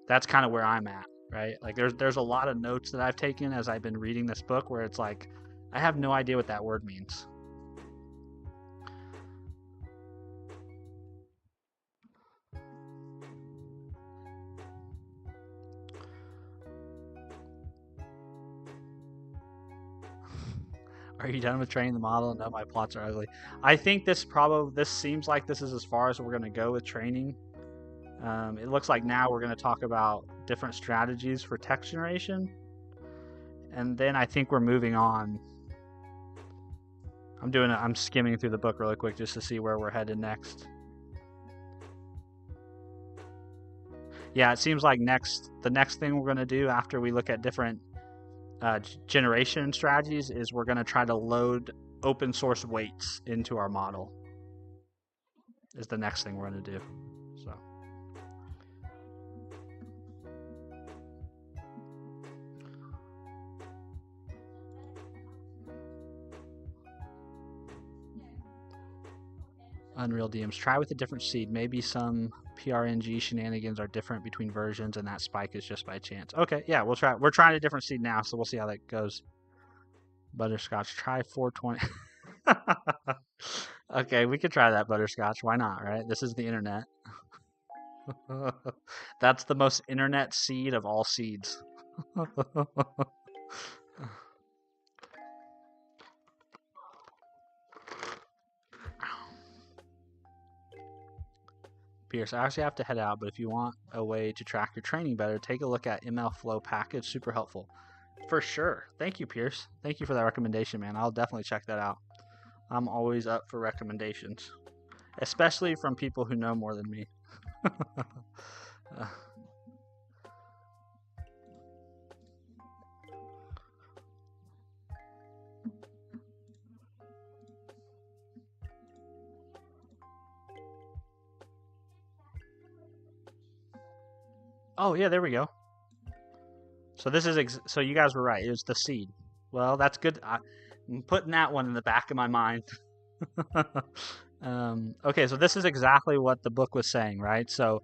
That's kind of where I'm at. right? Like there's a lot of notes that I've taken as I've been reading this book where it's like I have no idea what that word means. Are you done with training the model? No, my plots are ugly. I think this seems like this is as far as we're going to go with training. It looks like now we're going to talk about different strategies for text generation, and then I think we're moving on. I'm skimming through the book really quick just to see where we're headed next. Yeah, it seems like the next thing we're going to do after we look at different generation strategies is we're going to try to load open source weights into our model. Is the next thing we're going to do. So. Unreal DMs. Try with a different seed. Maybe some PRNG shenanigans are different between versions, and that spike is just by chance. Okay, yeah, we'll try. We're trying a different seed now, so we'll see how that goes. Butterscotch. Try 420. Okay, we could try that butterscotch. Why not, right? This is the internet. That's the most internet seed of all seeds. Pierce, I actually have to head out, but if you want a way to track your training better, take a look at ML Flow package. Super helpful. For sure. Thank you, Pierce. Thank you for that recommendation, man. I'll definitely check that out. I'm always up for recommendations, especially from people who know more than me. Oh, yeah, there we go. So this is so you guys were right. It was the seed. Well, that's good. I'm putting that one in the back of my mind. Okay, so this is exactly what the book was saying, right? So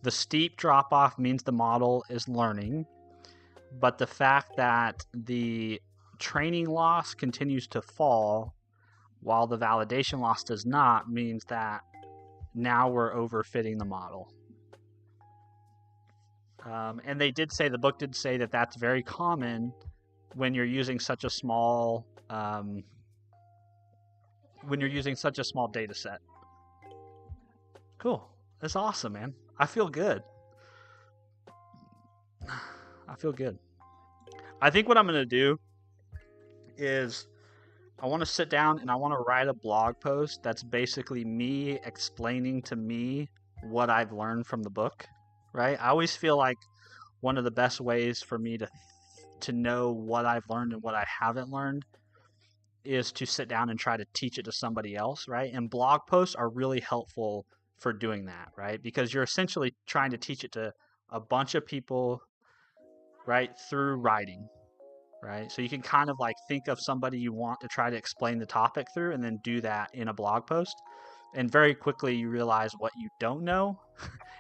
the steep drop off means the model is learning, but the fact that the training loss continues to fall while the validation loss does not means that now we're overfitting the model. And they did say, the book did say that that's very common when you're using such a small data set. Cool. That's awesome, man. I feel good. I feel good. I think what I'm going to do is I want to sit down and I want to write a blog post that's basically me explaining to me what I've learned from the book, right? I always feel like one of the best ways for me to know what I've learned and what I haven't learned is to sit down and try to teach it to somebody else, right? And blog posts are really helpful for doing that, right? Because you're essentially trying to teach it to a bunch of people, right, through writing, right? So you can kind of like think of somebody you want to try to explain the topic through and then do that in a blog post. And very quickly you realize what you don't know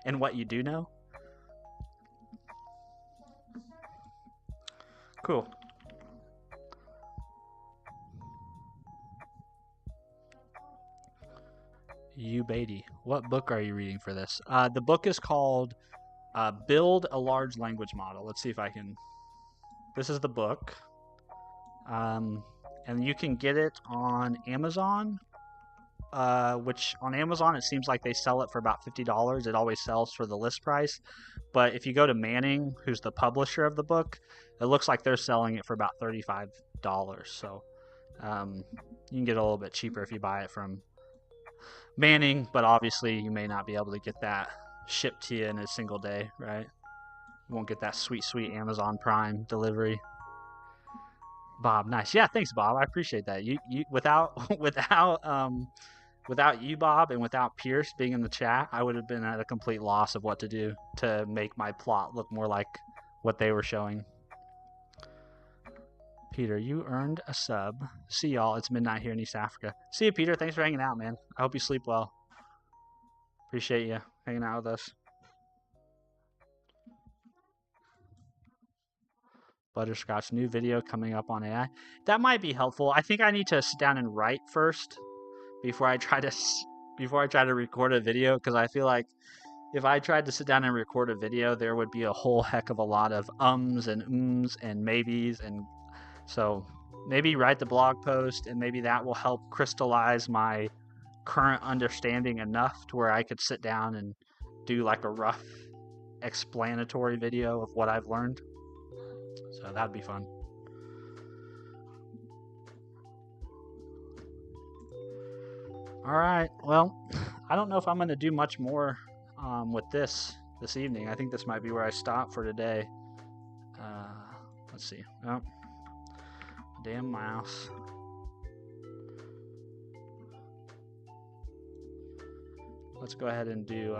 and what you do know. Cool. You Beatty, what book are you reading for this? The book is called Build a Large Language Model. Let's see if I can. This is the book. And you can get it on Amazon, which on Amazon it seems like they sell it for about $50. It always sells for the list price. But if you go to Manning, who's the publisher of the book, it looks like they're selling it for about $35. So you can get it a little bit cheaper if you buy it from Manning, but obviously you may not be able to get that shipped to you in a single day, right? You won't get that sweet Amazon Prime delivery. Bob, nice. Yeah, thanks, Bob. I appreciate that. You without you, Bob, and without Pierce being in the chat, I would have been at a complete loss of what to do to make my plot look more like what they were showing. Peter, you earned a sub. See y'all. It's midnight here in East Africa. See you, Peter. Thanks for hanging out, man. I hope you sleep well. Appreciate you hanging out with us. Butterscotch, new video coming up on AI. That might be helpful. I think I need to sit down and write first before I try to record a video, because I feel like if I tried to sit down and record a video, there would be a whole heck of a lot of ums and maybes, and so maybe write the blog post, and maybe that will help crystallize my current understanding enough to where I could sit down and do like a rough explanatory video of what I've learned. So that'd be fun. All right, well, I don't know if I'm going to do much more with this evening. I think this might be where I stop for today. Let's see. Oh, damn mouse. Let's go ahead and do,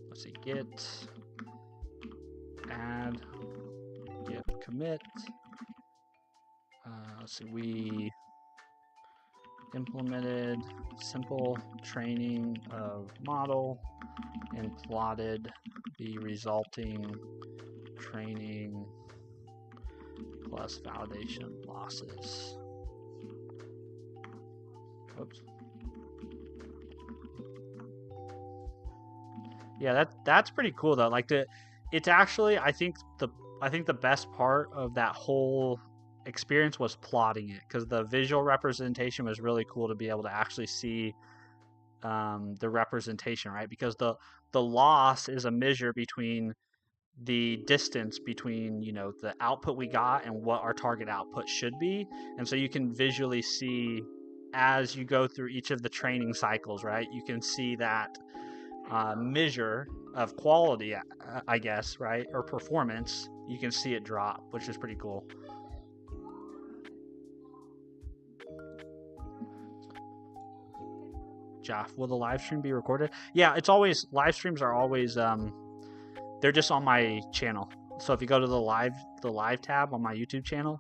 let's see, git add, git commit. Let's see, we implemented simple training of model and plotted the resulting training plus validation losses. Oops. Yeah, that's pretty cool though. Like it's actually, I think the best part of that whole experience was plotting it, because the visual representation was really cool to be able to actually see the representation, right? Because the loss is a measure between the distance between, you know, the output we got and what our target output should be, and so you can visually see as you go through each of the training cycles, right? You can see that measure of quality, I guess, right, or performance. You can see it drop, which is pretty cool. Jeff, will the live stream be recorded? Yeah, it's always, live streams are always they're just on my channel. So if you go to the live tab on my YouTube channel,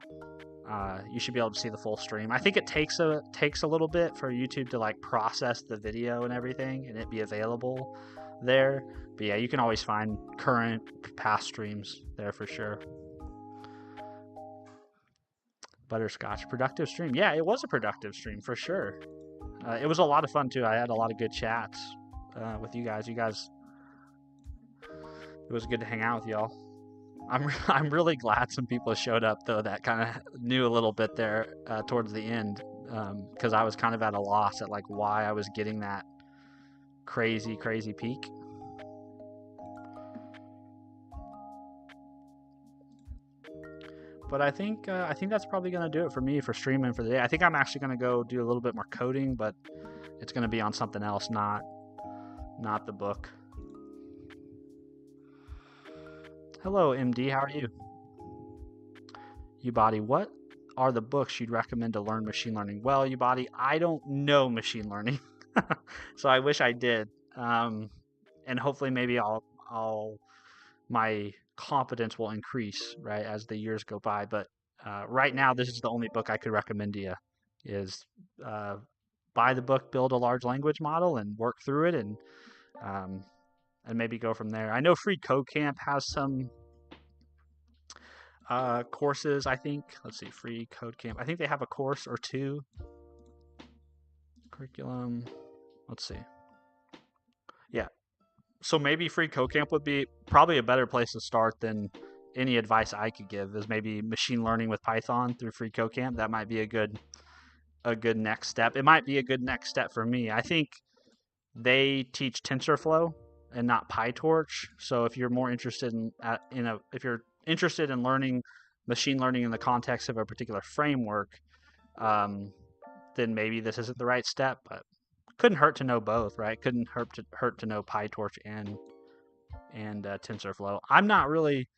you should be able to see the full stream. I think it takes a little bit for YouTube to like process the video and everything and it be available there. But yeah, you can always find current, past streams there for sure. Butterscotch, productive stream. Yeah, it was a productive stream for sure. It was a lot of fun too. I had a lot of good chats with you guys. It was good to hang out with y'all. I'm really glad some people showed up though that kind of knew a little bit there towards the end, because I was kind of at a loss at like why I was getting that crazy peak. But I think that's probably gonna do it for me for streaming for the day. I think I'm actually gonna go do a little bit more coding, but it's gonna be on something else, not the book. Hello, MD. How are you? Ubody, what are the books you'd recommend to learn machine learning? Well, Ubody, I don't know machine learning, so I wish I did. And hopefully, maybe my competence will increase, right, as the years go by. But right now, this is the only book I could recommend to you. Is buy the book, build a large language model, and work through it, and maybe go from there. I know Free Code Camp has some courses, I think. Let's see, Free Code Camp. I think they have a course or two. Curriculum. Let's see. Yeah. So maybe Free Code Camp would be probably a better place to start than any advice I could give, is maybe machine learning with Python through Free Code Camp. That might be a good next step. It might be a good next step for me. I think they teach TensorFlow and not PyTorch. So if you're more interested if you're interested in learning machine learning in the context of a particular framework, then maybe this isn't the right step. But couldn't hurt to know both, right? Couldn't hurt to know PyTorch and TensorFlow. I'm not really.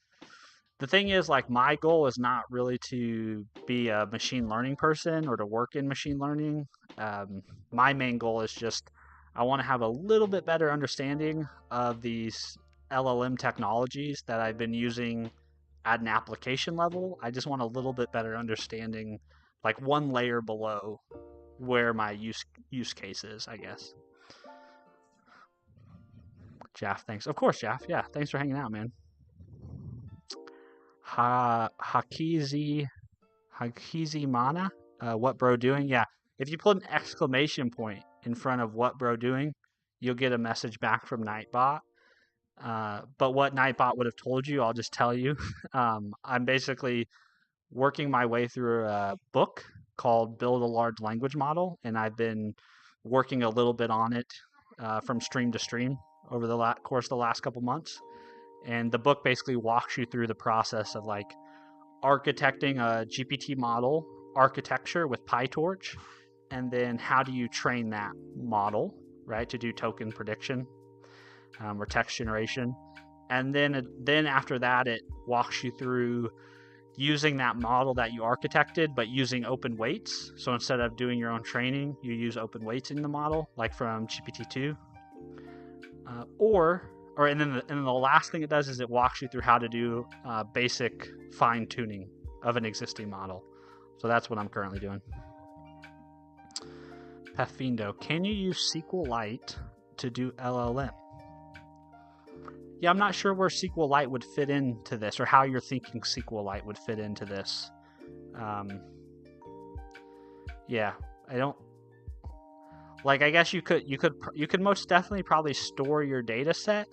The thing is, like, my goal is not really to be a machine learning person or to work in machine learning. My main goal is just I want to have a little bit better understanding of these LLM technologies that I've been using at an application level. I just want a little bit better understanding, like one layer below where my use case is, I guess. Jaff, thanks. Of course, Jaff. Yeah, thanks for hanging out, man. Hakizi Mana. What bro doing? Yeah. If you put an exclamation point in front of what bro doing, you'll get a message back from Nightbot. But what Nightbot would have told you, I'll just tell you. I'm basically working my way through a book called Build a Large Language Model, and I've been working a little bit on it from stream to stream over the course of the last couple months. And the book basically walks you through the process of like architecting a GPT model architecture with PyTorch, and then how do you train that model, right, to do token prediction or text generation. And then after that, it walks you through using that model that you architected, but using open weights. So instead of doing your own training, you use open weights in the model, like from GPT-2. And then the last thing it does is it walks you through how to do basic fine tuning of an existing model. So that's what I'm currently doing. Pathfindo, can you use SQLite to do LLM? Yeah, I'm not sure where SQLite would fit into this, or how you're thinking SQLite would fit into this. Yeah, I don't. Like, I guess you could most definitely probably store your data set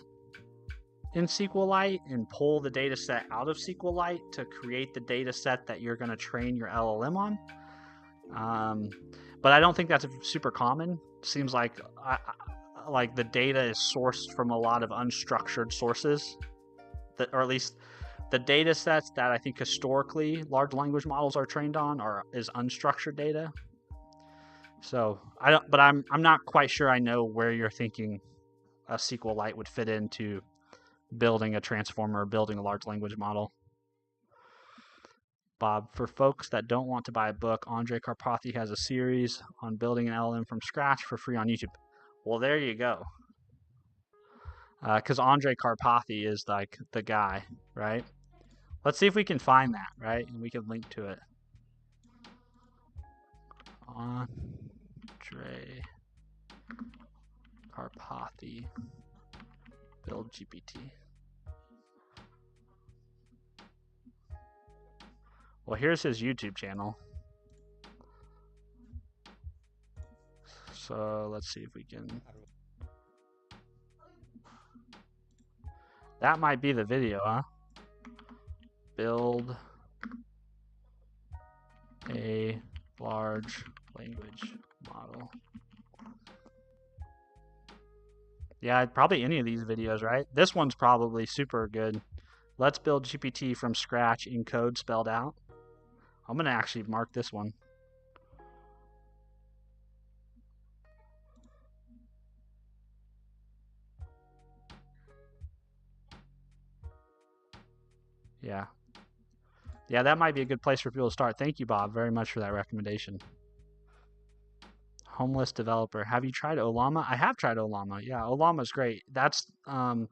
in SQLite and pull the data set out of SQLite to create the data set that you're going to train your LLM on. But I don't think that's super common. Seems like like the data is sourced from a lot of unstructured sources, or at least the data sets that I think historically large language models are trained on is unstructured data. So I'm not quite sure I know where you're thinking a SQLite would fit into building a transformer or building a large language model. Bob, for folks that don't want to buy a book, Andre Karpathy has a series on building an LLM from scratch for free on YouTube. Well, there you go. Because Andre Karpathy is like the guy, right? Let's see if we can find that, right? And we can link to it. Andre Karpathy, build GPT. Well, here's his YouTube channel. So let's see if we can. That might be the video, huh? Build a large language model. Yeah, probably any of these videos, right? This one's probably super good. Let's build GPT from scratch in code spelled out. I'm going to actually mark this one. Yeah. Yeah, that might be a good place for people to start. Thank you, Bob, very much for that recommendation. Homeless developer. Have you tried Olama? I have tried Olama. Yeah, Olama's great. That's the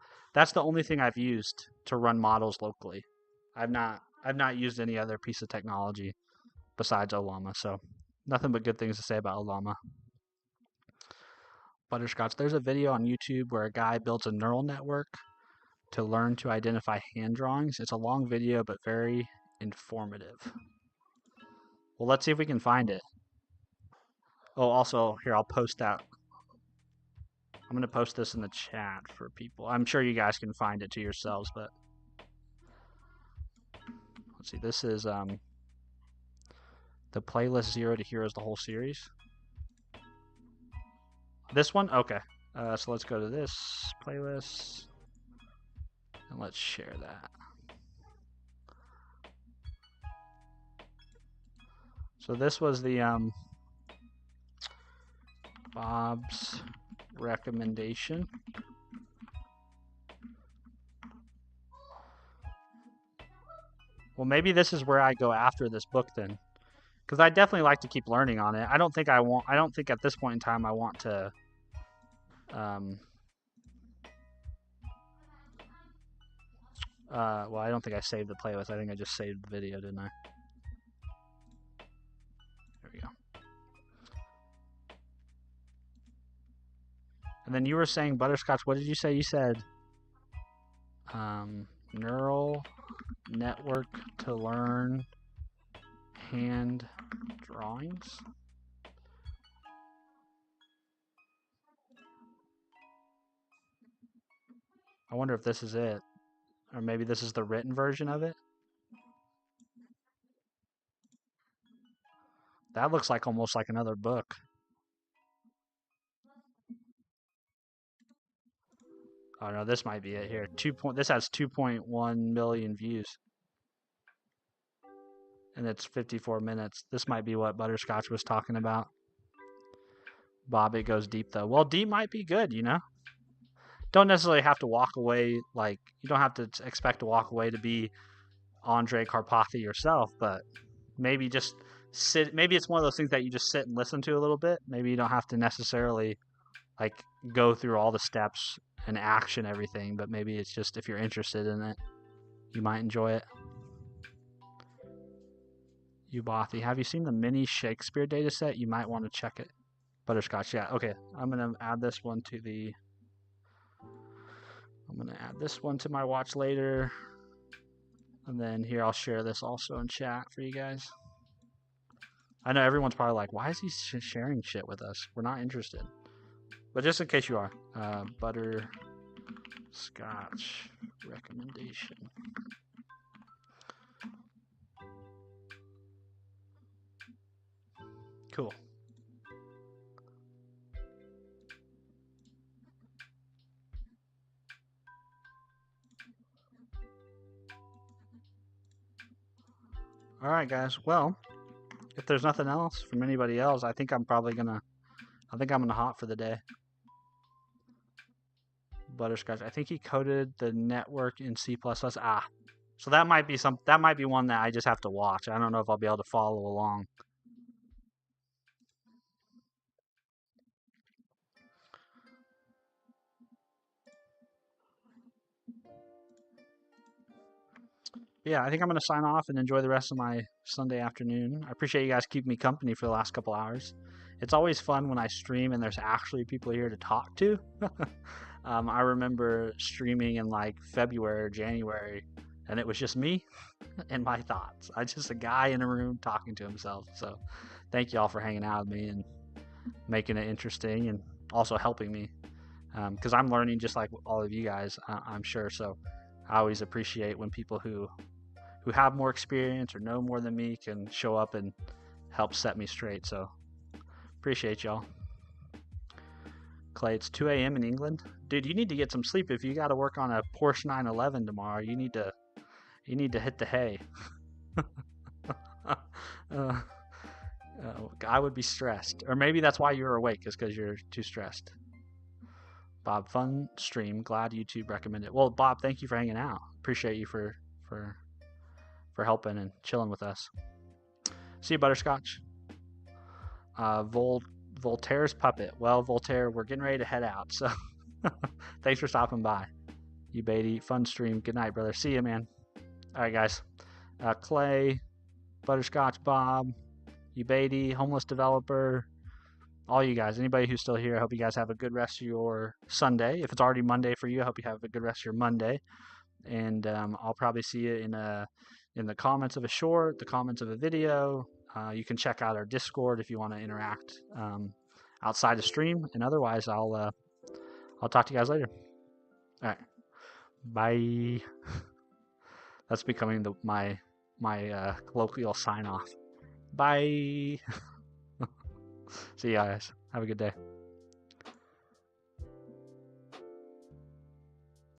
only thing I've used to run models locally. I've not used any other piece of technology besides Olama, so nothing but good things to say about Olama. Butterscotch. There's a video on YouTube where a guy builds a neural network to learn to identify hand drawings. It's a long video, but very informative. Well, let's see if we can find it. Oh, also, here, I'll post that. I'm going to post this in the chat for people. I'm sure you guys can find it to yourselves, but let's see. This is the playlist 0 to Heroes, the whole series. This one? Okay. So let's go to this playlist and let's share that. So this was the Bob's recommendation. Well, maybe this is where I go after this book then, because I definitely like to keep learning on it. I don't think at this point in time I want to. Well, I don't think I saved the playlist. I think I just saved the video, didn't I? There we go. And then you were saying, Butterscotch, what did you say? You said neural network to learn hand drawings. I wonder if this is it. Or maybe this is the written version of it. That looks like almost like another book. Oh no, this might be it here. This has 2.1 million views. And it's 54 minutes. This might be what Butterscotch was talking about. Bob, it goes deep though. Well, deep might be good, you know? Don't necessarily have to walk away, like, you don't have to expect to walk away to be Andre Karpathy yourself, but maybe just sit. Maybe it's one of those things that you just sit and listen to a little bit. Maybe you don't have to necessarily, like, go through all the steps and action everything, but maybe it's just if you're interested in it, you might enjoy it. Ubathi, have you seen the mini Shakespeare dataset? You might want to check it. Butterscotch, yeah. Okay, I'm gonna add this one to the. I'm gonna add this one to my watch later, and then here I'll share this also in chat for you guys. I know everyone's probably like, "Why is he sharing shit with us? We're not interested." But just in case you are, Butterscotch recommendation. Cool. All right, guys. Well, if there's nothing else from anybody else, I think I'm gonna hop for the day. Butterscotch. I think he coded the network in C++. Ah, so that might be one that I just have to watch. I don't know if I'll be able to follow along. Yeah, I think I'm going to sign off and enjoy the rest of my Sunday afternoon. I appreciate you guys keeping me company for the last couple hours. It's always fun when I stream and there's actually people here to talk to. I remember streaming in like February or January, and it was just me and my thoughts. I just a guy in a room talking to himself. So thank you all for hanging out with me and making it interesting and also helping me, because I'm learning just like all of you guys, I'm sure. So I always appreciate when people who have more experience or know more than me can show up and help set me straight. So appreciate y'all. Clay, it's 2 a.m. in England. Dude, you need to get some sleep. If you got to work on a Porsche 911 tomorrow, you need to hit the hay. I would be stressed. Or maybe that's why you're awake, is because you're too stressed. Bob, fun stream. Glad YouTube recommended it. Well, Bob, thank you for hanging out. Appreciate you for helping and chilling with us. See you, Butterscotch. Voltaire's puppet. Well, Voltaire, we're getting ready to head out, so thanks for stopping by. You Beatty, fun stream. Good night, brother. See you, man. All right, guys. Clay, Butterscotch, Bob, you Beatty, homeless developer, all you guys, anybody who's still here, I hope you guys have a good rest of your Sunday. If it's already Monday for you, I hope you have a good rest of your Monday. And I'll probably see you in the comments of a short, the comments of a video. You can check out our Discord if you want to interact outside of stream. And otherwise, I'll talk to you guys later. All right, bye. That's becoming my colloquial sign off. Bye. See you guys. Have a good day.